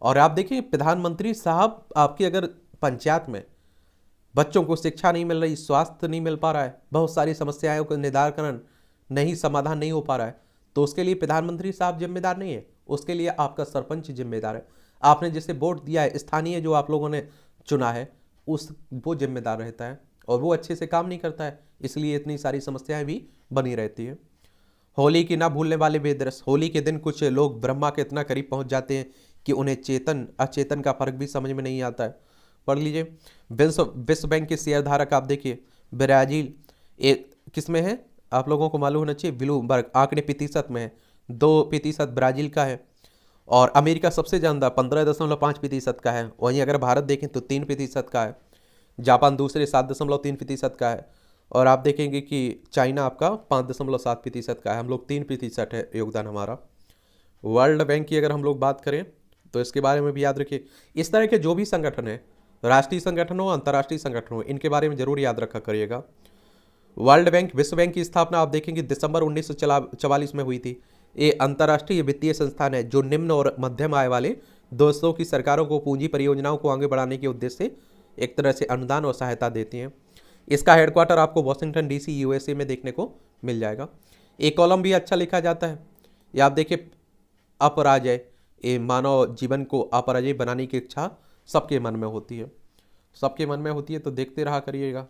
और आप देखिए प्रधानमंत्री साहब, आपकी अगर पंचायत में बच्चों को शिक्षा नहीं मिल रही, स्वास्थ्य नहीं मिल पा रहा है, बहुत सारी समस्याओं का निराकरण समाधान नहीं हो पा रहा है, तो उसके लिए प्रधानमंत्री साहब जिम्मेदार नहीं है, उसके लिए आपका सरपंच जिम्मेदार है। आपने जिसे वोट दिया है, स्थानीय जो आप लोगों ने चुना है, वो जिम्मेदार रहता है और वो अच्छे से काम नहीं करता है, इसलिए इतनी सारी समस्याएं भी बनी रहती है। होली की ना भूलने वाले बेदरस। होली के दिन कुछ लोग ब्रह्मा के इतना करीब पहुंच जाते हैं कि उन्हें चेतन अचेतन का फर्क भी समझ में नहीं आता है। पढ़ लीजिए। विश्व बैंक के शेयर धारक आप देखिए, ब्राजील एक किस में है, आप लोगों को मालूम होना चाहिए, ब्लूमबर्ग आंकड़े प्रतिशत में है, 2% ब्राजील का है और अमेरिका सबसे ज़्यादा 15.5% का है। वहीं अगर भारत देखें तो 3% का है, जापान दूसरे 7.3% का है और आप देखेंगे कि चाइना आपका 5.7% का है। हम लोग 3% है योगदान हमारा। वर्ल्ड बैंक की अगर हम लोग बात करें तो इसके बारे में भी याद रखिए। इस तरह के जो भी संगठन है, राष्ट्रीय संगठन हो अंतर्राष्ट्रीय संगठन हो, इनके बारे में जरूर याद रखा करिएगा। वर्ल्ड बैंक, विश्व बैंक की स्थापना आप देखेंगे दिसंबर 1944 में हुई थी। ये अंतर्राष्ट्रीय वित्तीय संस्थान है जो निम्न और मध्यम आय वाले देशों की सरकारों को पूंजी परियोजनाओं को आगे बढ़ाने के उद्देश्य से एक तरह से अनुदान और सहायता देती हैं। इसका हेडक्वार्टर आपको वॉशिंगटन डीसी यूएसए में देखने को मिल जाएगा। एक कॉलम भी अच्छा लिखा जाता है, ये आप देखिए, अपराजय, ये मानव जीवन को अपराजय बनाने की इच्छा सबके मन में होती है, सबके मन में होती है, तो देखते रहा करिएगा।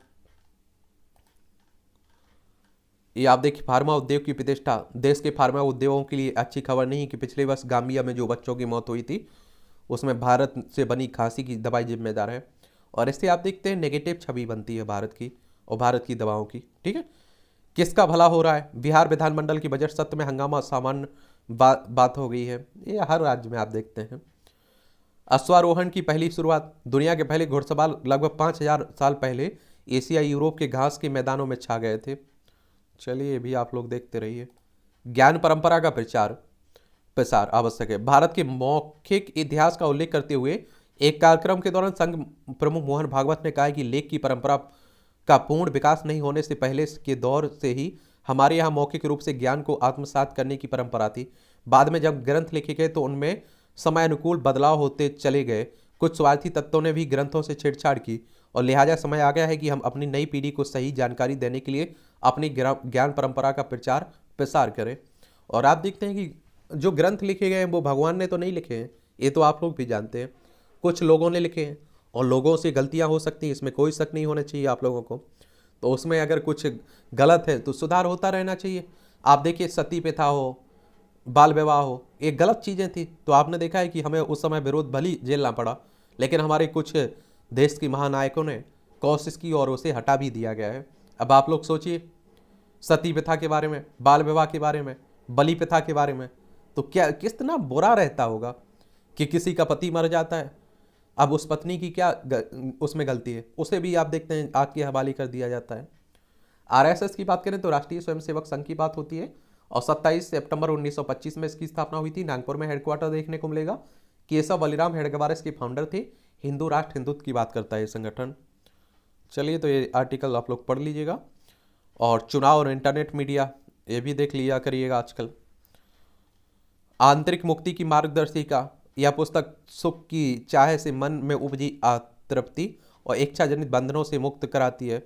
ये आप देखिए, फार्मा उद्योग की प्रतिष्ठा। देश के फार्मा उद्योगों के लिए अच्छी खबर नहीं कि पिछले वर्ष गाम्बिया में जो बच्चों की मौत हुई थी उसमें भारत से बनी खांसी की दवाई जिम्मेदार है और इससे आप देखते हैं नेगेटिव छवि बनती है भारत की और भारत की दवाओं की। ठीक है, किसका भला हो रहा है? बिहार विधानमंडल की बजट सत्र में हंगामा सामान्य बात हो गई है, ये हर राज्य में आप देखते हैं। अश्वारोहण की पहली शुरुआत। दुनिया के पहले घुड़सवार लगभग 5000 साल पहले एशिया यूरोप के घास के मैदानों में छा गए थे। चलिए ये भी आप लोग देखते रहिए। ज्ञान परंपरा का प्रसार आवश्यक है। भारत के मौखिक इतिहास का उल्लेख करते हुए एक कार्यक्रम के दौरान संघ प्रमुख मोहन भागवत ने कहा कि लेख की परंपरा का पूर्ण विकास नहीं होने से पहले के दौर से ही हमारे यहाँ मौखिक रूप से ज्ञान को आत्मसात करने की परंपरा थी। बाद में जब ग्रंथ लिखे गए तो उनमें समय अनुकूल बदलाव होते चले गए। कुछ स्वार्थी तत्वों ने भी ग्रंथों से छेड़छाड़ की और लिहाजा समय आ गया है कि हम अपनी नई पीढ़ी को सही जानकारी देने के लिए अपनी ज्ञान परंपरा का प्रचार प्रसार करें। और आप देखते हैं कि जो ग्रंथ लिखे गए हैं वो भगवान ने तो नहीं लिखे हैं, ये तो आप लोग भी जानते हैं, कुछ लोगों ने लिखे हैं और लोगों से गलतियां हो सकती हैं, इसमें कोई शक नहीं होना चाहिए आप लोगों को। तो उसमें अगर कुछ गलत है तो सुधार होता रहना चाहिए। आप देखिए, सती प्रथा हो, बाल विवाह हो, ये गलत चीज़ें थी, तो आपने देखा है कि हमें उस समय विरोध भली झेलना पड़ा, लेकिन हमारे कुछ देश की महानायकों ने कोशिश की और उसे हटा भी दिया गया है। अब आप लोग सोचिए, सती प्रथा के बारे में, बाल विवाह के बारे में, बलि प्रथा के बारे में, तो क्या कितना बुरा रहता होगा कि किसी का पति मर जाता है, अब उस पत्नी की क्या उसमें गलती है, उसे भी आप देखते हैं आग के हवाले कर दिया जाता है। आरएसएस की बात करें तो राष्ट्रीय स्वयंसेवक संघ की बात होती है और 27 सितंबर 1925 में इसकी स्थापना हुई थी। नागपुर में हेडक्वार्टर देखने को मिलेगा। केशव बलिराम हेडगेवार इसके फाउंडर थे। हिंदू राष्ट्र हिंदुत्व की बात करता है ये संगठन। चलिए तो ये आर्टिकल आप लोग पढ़ लीजिएगा। और चुनाव और इंटरनेट मीडिया, ये भी देख लिया करिएगा आजकल। आंतरिक मुक्ति की मार्गदर्शिका, यह पुस्तक सुख की चाह से मन में उपजी तृप्ति और इच्छा जनित बंधनों से मुक्त कराती है।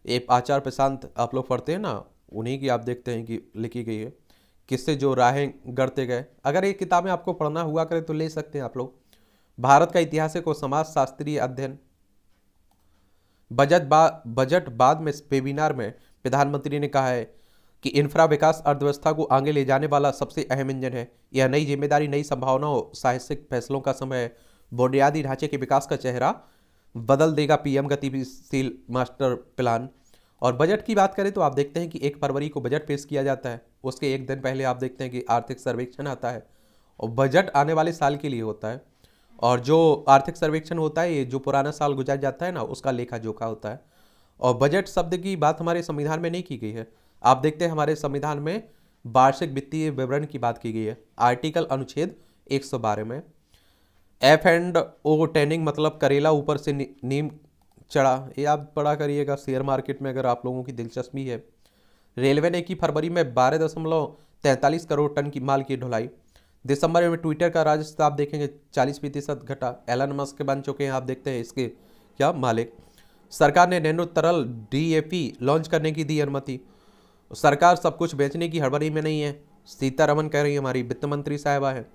एक आचार्य प्रशांत आप लोग पढ़ते हैं ना, उन्हीं की आप देखते हैं कि लिखी गई है। किससे जो राहें गढ़ते गए, अगर ये किताबें आपको पढ़ना हुआ करे तो ले सकते हैं आप लोग। भारत का ऐतिहासिक और समाज शास्त्रीय अध्ययन। बजट बाद में वेबिनार में प्रधानमंत्री ने कहा है कि इंफ्रा विकास अर्थव्यवस्था को आगे ले जाने वाला सबसे अहम इंजन है। यह नई जिम्मेदारी, नई संभावनाओं, साहसिक फैसलों का समय है। बुनियादी ढांचे के विकास का चेहरा बदल देगा पीएम गतिशील मास्टर प्लान। और बजट की बात करें तो आप देखते हैं कि 1 फरवरी को बजट पेश किया जाता है। उसके एक दिन पहले आप देखते हैं कि आर्थिक सर्वेक्षण आता है और बजट आने वाले साल के लिए होता है। और जो आर्थिक सर्वेक्षण होता है, ये जो पुराना साल गुजर जाता है ना, उसका लेखा जोखा होता है। और बजट शब्द की बात हमारे संविधान में नहीं की गई है। आप देखते हैं हमारे संविधान में वार्षिक वित्तीय विवरण की बात की गई है, आर्टिकल अनुच्छेद 112 में। F&O ट्रेनिंग मतलब करेला ऊपर से नीम चढ़ा, ये आप पढ़ा करिएगा शेयर मार्केट में अगर आप लोगों की दिलचस्पी है। रेलवे ने की फरवरी में 12.43 करोड़ टन की माल की ढुलाई। दिसंबर में ट्विटर का राजस्व आप देखेंगे 40% घटा। एलन मस्क बन चुके हैं, आप देखते हैं इसके क्या मालिक। सरकार ने नैनो तरल DAP लॉन्च करने की दी अनुमति। सरकार सब कुछ बेचने की हड़बड़ी में नहीं है, सीतारमन कह रही है, हमारी वित्त मंत्री साहिबा है।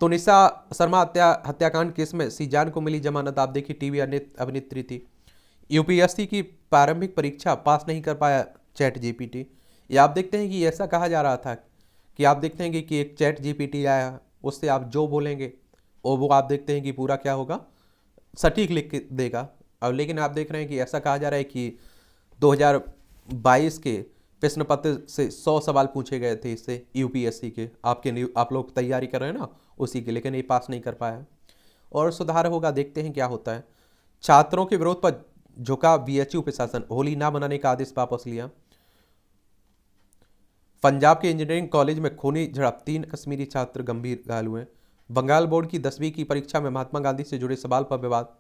तुनिसा शर्मा हत्याकांड केस में सीजान को मिली जमानत। आप देखिए टीवी अभिनेत्री थी। यूपीएससी की प्रारंभिक परीक्षा पास नहीं कर पाया चैट जीपीटी। ये आप देखते हैं कि ऐसा कहा जा रहा था कि आप देखते हैं कि एक चैट जीपीटी आया, उससे आप जो बोलेंगे और वो आप देखते हैं कि पूरा क्या होगा, सटीक लिख के देगा। अब लेकिन आप देख रहे हैं कि ऐसा कहा जा रहा है कि 2022 के प्रश्न पत्र से 100 सवाल पूछे गए थे इससे यूपीएससी के, आप लोग तैयारी कर रहे हैं ना उसी के, लेकिन ये पास नहीं कर पाया। और सुधार होगा, देखते हैं क्या होता है। छात्रों के विरोध पर झुका बीएचयू प्रशासन, होली ना मनाने का आदेश वापस लिया। पंजाब के इंजीनियरिंग कॉलेज में खूनी झड़प, 3 कश्मीरी छात्र गंभीर घायल हुए। बंगाल बोर्ड की 10वीं की परीक्षा में महात्मा गांधी से जुड़े सवाल पर विवाद।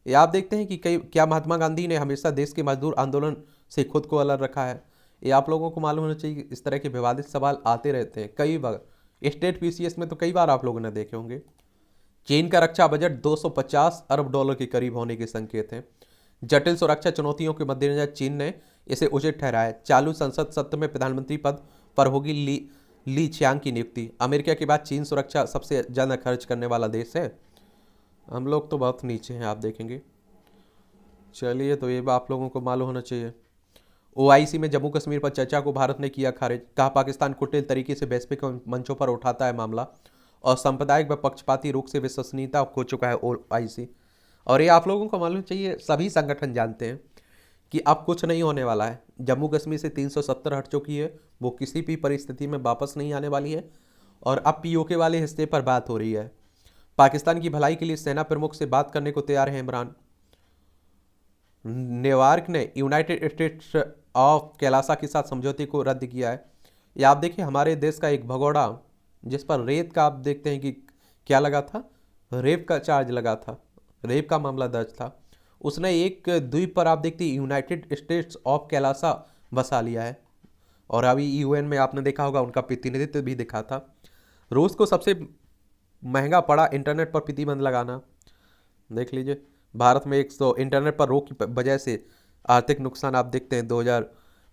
ये आप देखते हैं कि क्या महात्मा गांधी ने हमेशा देश के मजदूर आंदोलन से खुद को अलग रखा है। ये आप लोगों को मालूम होना चाहिए कि इस तरह के विवादित सवाल आते रहते हैं कई बार। स्टेट पीसीएस में तो कई बार आप लोगों ने देखे होंगे। चीन का रक्षा बजट 250 अरब डॉलर के करीब होने के संकेत हैं। जटिल सुरक्षा चुनौतियों के मद्देनजर चीन ने इसे उचित ठहराया। चालू संसद सत्र में प्रधानमंत्री पद पर होगी ली चियांग की नियुक्ति। अमेरिका के बाद चीन सुरक्षा सबसे ज़्यादा खर्च करने वाला देश है। हम लोग तो बहुत नीचे हैं, आप देखेंगे। चलिए, तो ये आप लोगों को मालूम होना चाहिए। ओआईसी में जम्मू कश्मीर पर चर्चा को भारत ने किया खारिज। कहा पाकिस्तान कुटिल तरीके से वैश्विक मंचों पर उठाता है मामला और सांप्रदायिक व पक्षपाती रुख से विश्वसनीयता खो चुका है ओआईसी। और ये आप लोगों को मालूम चाहिए, सभी संगठन जानते हैं कि अब कुछ नहीं होने वाला है। जम्मू कश्मीर से 370 हट चुकी है, वो किसी भी परिस्थिति में वापस नहीं आने वाली है। और अब पीओके वाले हिस्से पर बात हो रही है। पाकिस्तान की भलाई के लिए सेना प्रमुख से बात करने को तैयार है इमरान। न्यूयॉर्क ने यूनाइटेड स्टेट्स ऑफ कैलासा के साथ समझौते को रद्द किया है। या आप देखिए, हमारे देश का एक भगोड़ा जिस पर रेत का आप देखते हैं कि क्या लगा था, रेप का चार्ज लगा था, रेप का मामला दर्ज था। उसने एक द्वीप पर आप देखते यूनाइटेड स्टेट्स ऑफ कैलासा बसा लिया है। और अभी यूएन में आपने देखा होगा उनका प्रतिनिधित्व भी दिखा था। रूस को सबसे महंगा पड़ा इंटरनेट पर प्रतिबंध लगाना। देख लीजिए, भारत में इंटरनेट पर रोक की वजह से आर्थिक नुकसान आप देखते हैं 2000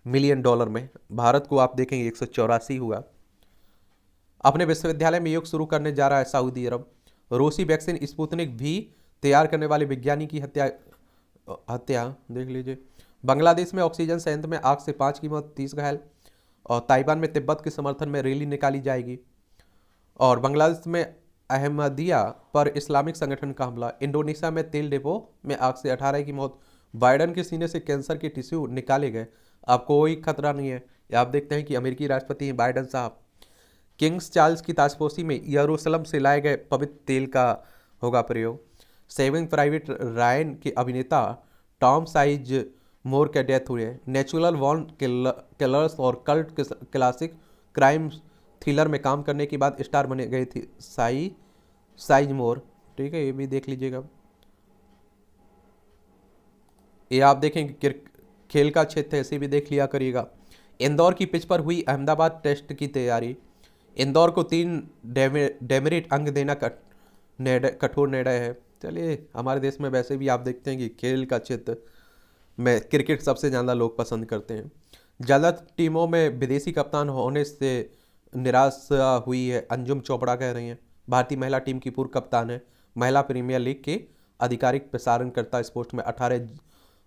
मिलियन डॉलर में। भारत को आप देखेंगे 184 हुआ। अपने विश्वविद्यालय में योग शुरू करने जा रहा है सऊदी अरब। रूसी वैक्सीन स्पुतनिक भी तैयार करने वाले विज्ञानी की हत्या देख लीजिए। बांग्लादेश में ऑक्सीजन संयंत्र में आग से 5 की मौत, 30 घायल। और ताइवान में तिब्बत के समर्थन में रैली निकाली जाएगी। और बांग्लादेश में अहमदिया पर इस्लामिक संगठन का हमला। इंडोनेशिया में तेल डिपो में आग से 18 की मौत। बाइडन के सीने से कैंसर के टिश्यू निकाले गए, अब कोई खतरा नहीं है। आप देखते हैं कि अमेरिकी राष्ट्रपति हैं बाइडन साहब। किंग्स चार्ल्स की ताजपोशी में यरूशलेम से लाए गए पवित्र तेल का होगा प्रयोग। सेविंग प्राइवेट रायन के अभिनेता टॉम साइज मोर के डेथ हुई है। नेचुरल वॉर्न किलर्स और कल्ट क्लासिक क्राइम थ्रिलर में काम करने के बाद स्टार बने गए थे साइज मोर। ठीक है, ये भी देख लीजिएगा। ये आप देखेंगे खेल का क्षेत्र है, इसे भी देख लिया करिएगा। इंदौर की पिच पर हुई अहमदाबाद टेस्ट की तैयारी। इंदौर को 3 डेमेरिट अंक देना कठोर निर्णय है। चलिए, हमारे देश में वैसे भी आप देखते हैं कि खेल का क्षेत्र में क्रिकेट सबसे ज़्यादा लोग पसंद करते हैं। ज़्यादा टीमों में विदेशी कप्तान होने से निराशा हुई है, अंजुम चोपड़ा कह रही हैं। भारतीय महिला टीम की पूर्व कप्तान है। महिला प्रीमियर लीग के आधिकारिक प्रसारणकर्ता स्पोर्ट्स में 18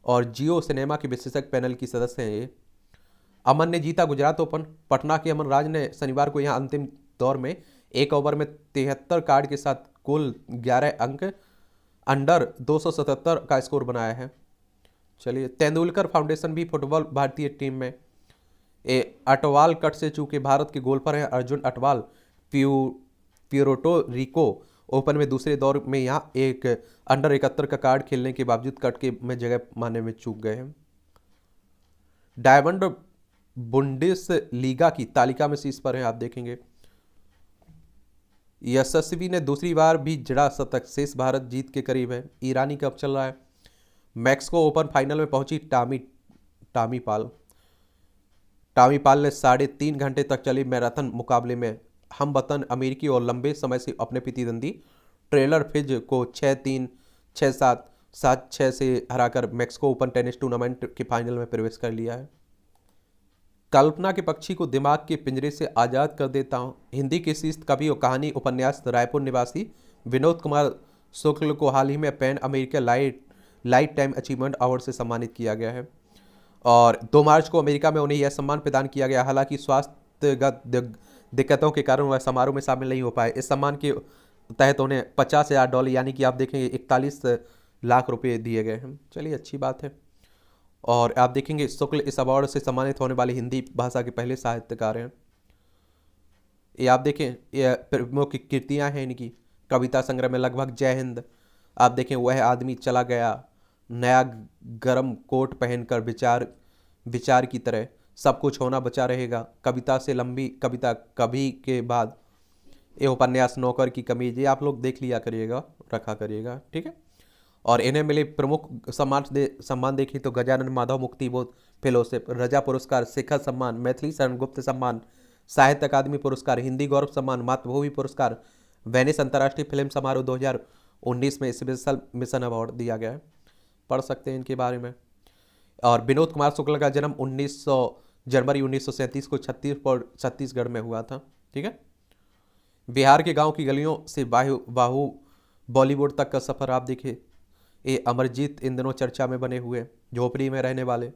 और जियो सिनेमा के विशेषज्ञ पैनल की सदस्य हैं ये। अमन ने जीता गुजरात ओपन। पटना के अमन राज ने शनिवार को यहां अंतिम दौर में 1 ओवर में 73 कार्ड के साथ कुल 11 अंक अंडर 277 का स्कोर बनाया है। चलिए, तेंदुलकर फाउंडेशन भी फुटबॉल भारतीय टीम में। अटवाल कट से चूके भारत के गोल्फर हैं Arjun Atwal. Puerto Rico open में दूसरे दौर में यहाँ एक अंडर 71 का कार्ड खेलने के बावजूद कट के में जगह मारने में चूक गए हैं। डायमंड बुंडेस लीगा की तालिका में शीर्ष पर हैं, आप देखेंगे। यशस्वी ने दूसरी बार भी जड़ा शतक, शेष भारत जीत के करीब है। ईरानी कप चल रहा है। मैक्सिको ओपन फाइनल में पहुंची टामी पाल ने 3.5 घंटे तक चले मैराथन मुकाबले में हमवतन अमेरिकी और लंबे समय से अपने प्रतिद्वंदी ट्रेलर फिज को 6-3, 6-7, 7-6 से हराकर मैक्सिको ओपन टेनिस टूर्नामेंट के फाइनल में प्रवेश कर लिया है। कल्पना के पक्षी को दिमाग के पिंजरे से आज़ाद कर देता हूँ। हिंदी के शीर्ष कवि और कहानी उपन्यास रायपुर निवासी विनोद कुमार शुक्ल को हाल ही में pan America life time achievement award से सम्मानित किया गया है और 2 मार्च को अमेरिका में उन्हें यह सम्मान प्रदान किया गया। हालांकि स्वास्थ्यगत दिक्कतों के कारण वह समारोह में शामिल नहीं हो पाए। इस सम्मान के तहत उन्हें $50,000 यानी कि आप देखेंगे 41 लाख रुपए दिए गए हैं। चलिए अच्छी बात है। और आप देखेंगे शुक्ल इस अवार्ड से सम्मानित होने वाले हिंदी भाषा के पहले साहित्यकार हैं। ये आप देखें, ये प्रमुख कृतियाँ हैं इनकी। कविता संग्रह में लगभग जय हिंद, आप देखें वह आदमी चला गया, नया गरम कोट पहनकर विचार की तरह, सब कुछ होना बचा रहेगा, कविता से लंबी कविता कभी के बाद, ये उपन्यास नौकर की कमीज, ये आप लोग देख लिया करिएगा, रखा करिएगा, ठीक है। और इन्हें मिले प्रमुख सम्मान देखिए तो गजानन माधव मुक्ति बोध फेलोशिप, रजा पुरस्कार, शिखर सम्मान, मैथिली शरण गुप्त सम्मान, साहित्य अकादमी पुरस्कार, हिंदी गौरव सम्मान, मातृभूमि पुरस्कार, वेनिस अंतर्राष्ट्रीय फिल्म समारोह 2019 में स्पेशल मिशन अवार्ड दिया गया है। पढ़ सकते हैं इनके बारे में। और विनोद कुमार शुक्ल का जन्म जनवरी 1937 को छत्तीसगढ़ में हुआ था, ठीक है। बिहार के गांव की गलियों से बाहु बॉलीवुड तक का सफर आप देखिए। ये अमरजीत इन दिनों चर्चा में बने हुए, झोपड़ी में रहने वाले,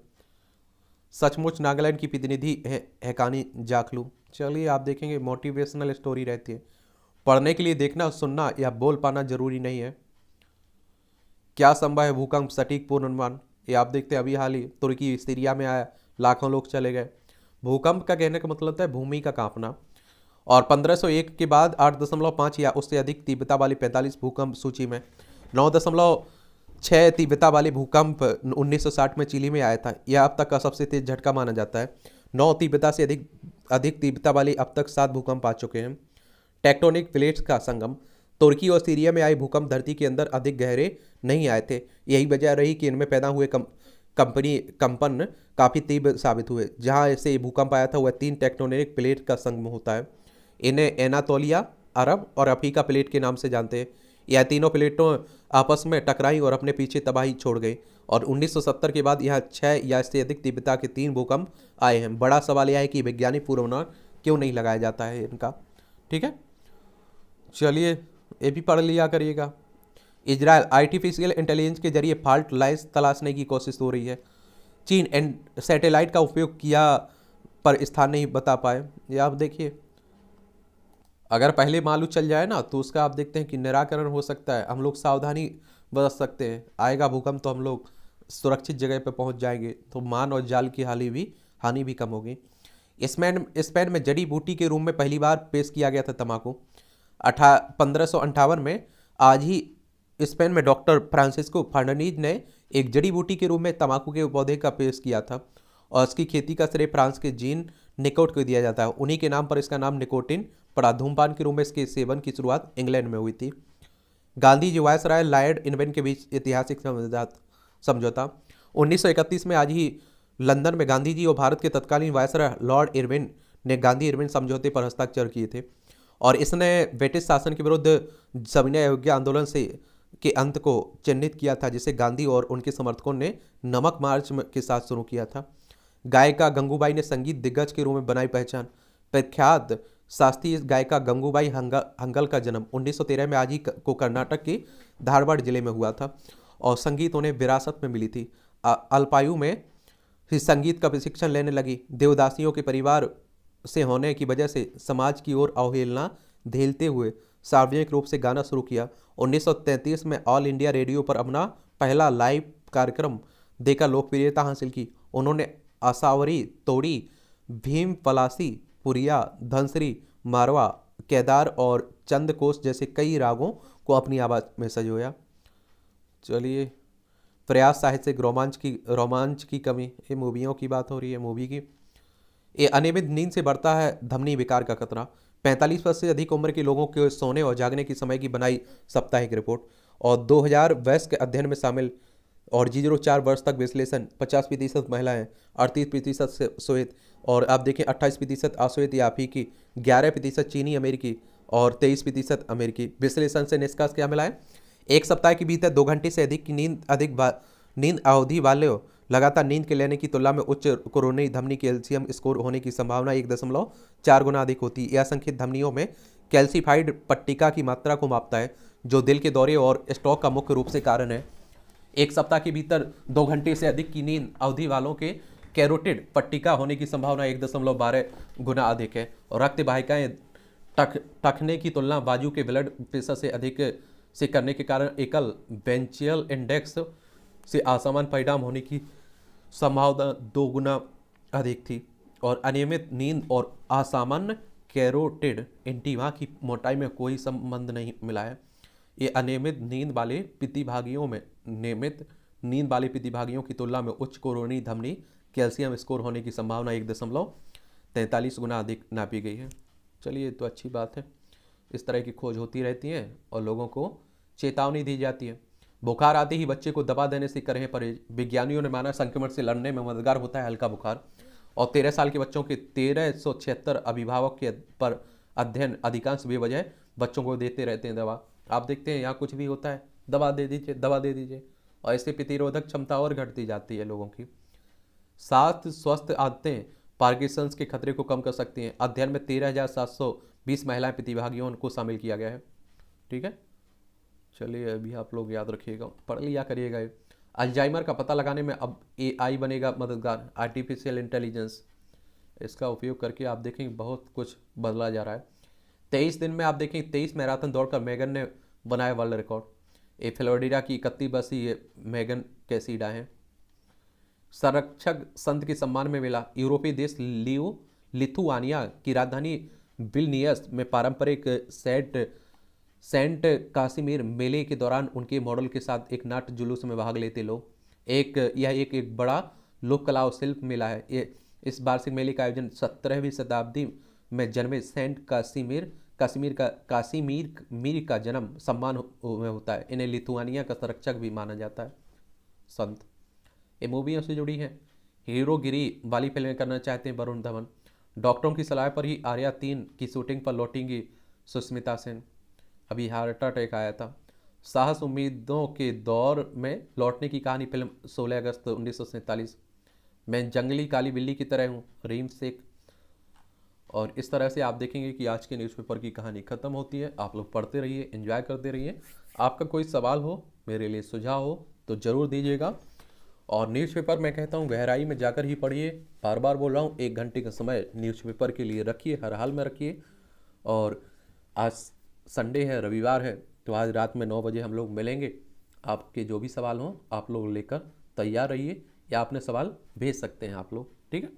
सचमुच नागालैंड की प्रतिनिधि है कहानी जाखलू। चलिए आप देखेंगे मोटिवेशनल स्टोरी रहती है। पढ़ने के लिए देखना, सुनना या बोल पाना जरूरी नहीं है। क्या संभव है भूकंप सटीक पूर्वानुमान, ये आप देखते हैं अभी हाल ही तुर्की सीरिया में आया, लाखों लोग चले गए। भूकंप का कहने का मतलब है भूमि का कांपना। और 1501 के बाद 8.5 या उससे अधिक तीव्रता वाली 45 भूकंप सूची में, 9.6 तीव्रता वाली भूकंप 1960 में चिली में आया था। यह अब तक का सबसे तेज झटका माना जाता है। 9 तीव्रता से अधिक तीव्रता वाली अब तक 7 भूकंप आ चुके हैं। टेक्टोनिक प्लेट्स का संगम, तुर्की और सीरिया में आए भूकंप धरती के अंदर अधिक गहरे नहीं आए थे। यही वजह रही कि इनमें पैदा हुए कंपन काफ़ी तीव्र साबित हुए। जहां से भूकंप आया था वह 3 टेक्टोनिक प्लेट का संगम होता है। इन्हें एनातोलिया, अरब और अफ्रीका प्लेट के नाम से जानते हैं। यह तीनों प्लेटों आपस में टकराई और अपने पीछे तबाही छोड़ गई। और 1970 के बाद यहाँ 6 या इससे अधिक तीव्रता के 3 भूकंप आए हैं। बड़ा सवाल यह है कि वैज्ञानिक पूर्वानुमान क्यों नहीं लगाया जाता है इनका, ठीक है। चलिए ये भी पढ़ लिया करिएगा। इजराइल आर्टिफिशियल इंटेलिजेंस के जरिए फॉल्ट लाइन्स तलाशने की कोशिश हो रही है। चीन सैटेलाइट का उपयोग किया पर स्थान नहीं बता पाए। ये आप देखिए, अगर पहले मालूम चल जाए ना तो उसका आप देखते हैं कि निराकरण हो सकता है। हम लोग सावधानी बरत सकते हैं। आएगा भूकंप तो हम लोग सुरक्षित जगह पर पहुंच जाएंगे, तो मान और जाल की हानि भी कम होगी। स्पेन में जड़ी बूटी के रूप में पहली बार पेश किया गया था तंबाकू। 1558 में आज ही स्पेन में डॉक्टर फ्रांसिस्को फर्नांडीज ने एक जड़ी बूटी के रूप में तंबाकू के पौधे का पेश किया था और इसकी खेती का श्रेय फ्रांस के जीन निकोट को दिया जाता है। उन्हीं के नाम पर इसका नाम निकोटिन पड़ा। धूमपान के रूप में इसके सेवन की शुरुआत इंग्लैंड में हुई थी। Gandhi ji viceroy Lord Irwin के बीच ऐतिहासिक समझौता 1931 में आज ही लंदन में गांधी जी और भारत के तत्कालीन वायसराय लॉर्ड इरविन ने गांधी इरविन समझौते पर हस्ताक्षर किए थे और इसने ब्रिटिश शासन के विरुद्ध सविनय अवज्ञा आंदोलन के अंत को चिन्हित किया था, जिसे गांधी और उनके समर्थकों ने नमक मार्च के साथ शुरू किया था। गायिका गंगूबाई ने संगीत दिग्गज के रूप में बनाई पहचान। प्रख्यात शास्त्रीय गायिका गंगूबाई हंगल का जन्म 1913 में आज ही को कर्नाटक के धारवाड़ जिले में हुआ था और संगीत उन्हें विरासत में मिली थी। अल्पायु में ही संगीत का प्रशिक्षण लेने लगी। देवदासियों के परिवार से होने की वजह से समाज की ओर अवहेलना झेलते हुए सार्वजनिक रूप से गाना शुरू किया। 1933 में ऑल इंडिया रेडियो पर अपना पहला लाइव कार्यक्रम देकर लोकप्रियता हासिल की। उन्होंने आसावरी, तोड़ी, भीम पलासी, पुरिया, धनसरी, मारवा, केदार और चंदकोश जैसे कई रागों को अपनी आवाज़ में सजोया। चलिए, प्रयास साहित्यिक रोमांच की कमी, ये मूवियों की बात हो रही है। मूवी की ये अनियमित नींद से बढ़ता है धमनी विकार का खतरा। 45 वर्ष से अधिक उम्र के लोगों के सोने और जागने की समय की बनाई साप्ताहिक रिपोर्ट और 2000 वयस्क अध्ययन में शामिल और 0-4 वर्ष तक विश्लेषण। 50% महिलाएं, 38% श्वेत और आप देखें 28% अश्वेत या अफ्रीकी, 11% चीनी अमेरिकी और 23% अमेरिकी। विश्लेषण से निष्कर्ष क्या मिला है? एक सप्ताह के भीतर 2 घंटे से अधिक की नींद अवधि वाले लगातार नींद के लेने की तुलना में उच्च कोरोनरी धमनी कैल्शियम स्कोर होने की संभावना 1.4 गुना अधिक होती है। यह संकेत धमनियों में कैल्सीफाइड पट्टिका की मात्रा को मापता है, जो दिल के दौरे और स्ट्रोक का मुख्य रूप से कारण है। एक सप्ताह के भीतर 2 घंटे से अधिक की नींद अवधि वालों के कैरोटिड पट्टिका होने की संभावना 1.12 गुना अधिक है। और रक्त वाहिकाएं टखने की तुलना बाजू के ब्लड प्रेशर से अधिक से करने के कारण एकल बेंचियल इंडेक्स से असामान्य परिणाम होने की संभावना 2 गुना अधिक थी। और अनियमित नींद और असामान्य कैरोटिड इंटीमा की मोटाई में कोई संबंध नहीं मिला है। ये अनियमित नींद वाले प्रतिभागियों में नियमित नींद वाले प्रतिभागियों की तुलना में उच्च कोरोनरी धमनी कैल्शियम स्कोर होने की संभावना 1.43 गुना अधिक नापी गई है। चलिए, तो अच्छी बात है। इस तरह की खोज होती रहती है और लोगों को चेतावनी दी जाती है। बुखार आते ही बच्चे को दवा देने से करें परहेज। विज्ञानियों ने माना संक्रमण से लड़ने में मददगार होता है हल्का बुखार। और 13 साल के बच्चों के 1376 अभिभावक के पर अध्ययन अधिकांश बेवजह बच्चों को देते रहते हैं दवा। आप देखते हैं यहाँ कुछ भी होता है, दवा दे दीजिए, दवा दे दीजिए, और इससे प्रतिरोधक क्षमता और घटती जाती है लोगों की। 7 स्वस्थ आदतें पार्किंसंस के खतरे को कम कर सकती हैं। अध्ययन में 13,720 महिला प्रतिभागियों को शामिल किया गया है। ठीक है, चलिए अभी आप लोग याद रखिएगा, पढ़ लिया करिएगा। अल्जाइमर का पता लगाने में अब AI बनेगा मददगार, आर्टिफिशियल इंटेलिजेंस। इसका उपयोग करके आप देखेंगे बहुत कुछ बदला जा रहा है। 23 दिन में आप देखेंगे 23 मैराथन दौड़कर मेगन ने बनाया वर्ल्ड रिकॉर्ड। ये फ्लोरिडा की 31 वर्षीय मेगन कैसिडा हैं। संरक्षक संत के सम्मान में मिला। यूरोपीय देश लिथुआनिया की राजधानी विल्नियस में पारंपरिक सेंट कासिमीर मेले के दौरान उनके मॉडल के साथ एक नाट्य जुलूस में भाग लेते लोग। यह एक बड़ा लोक कला और शिल्प मेला है। ये इस वार्षिक मेले का आयोजन 17वीं शताब्दी में जन्मे सेंट कासिमीर का जन्म सम्मान में होता है। इन्हें लिथुआनिया का संरक्षक भी माना जाता है। संत ये मूवियों से जुड़ी हैं। हीरोगिरी वाली फिल्में करना चाहते हैं वरुण धवन। डॉक्टरों की सलाह पर ही आर्या 3 की शूटिंग पर लौटेंगी सुष्मिता सेन। अभी हार्ट अटैक आया था। साहस उम्मीदों के दौर में लौटने की कहानी फिल्म 16 अगस्त 1947। मैं जंगली काली बिल्ली की तरह हूँ, रीम शेख। और इस तरह से आप देखेंगे कि आज के न्यूज़पेपर की कहानी खत्म होती है। आप लोग पढ़ते रहिए, एंजॉय करते रहिए। आपका कोई सवाल हो, मेरे लिए सुझाव हो तो ज़रूर दीजिएगा। और न्यूज़पेपर मैं कहता हूँ गहराई में जाकर ही पढ़िए। बार बार बोल रहा हूँ, 1 घंटे का समय न्यूज़पेपर के लिए रखिए, हर हाल में रखिए। और आज संडे है, रविवार है, तो आज रात में 9 बजे हम लोग मिलेंगे। आपके जो भी सवाल हों आप लोग लेकर तैयार रहिए, या अपने सवाल भेज सकते हैं आप लोग। ठीक है।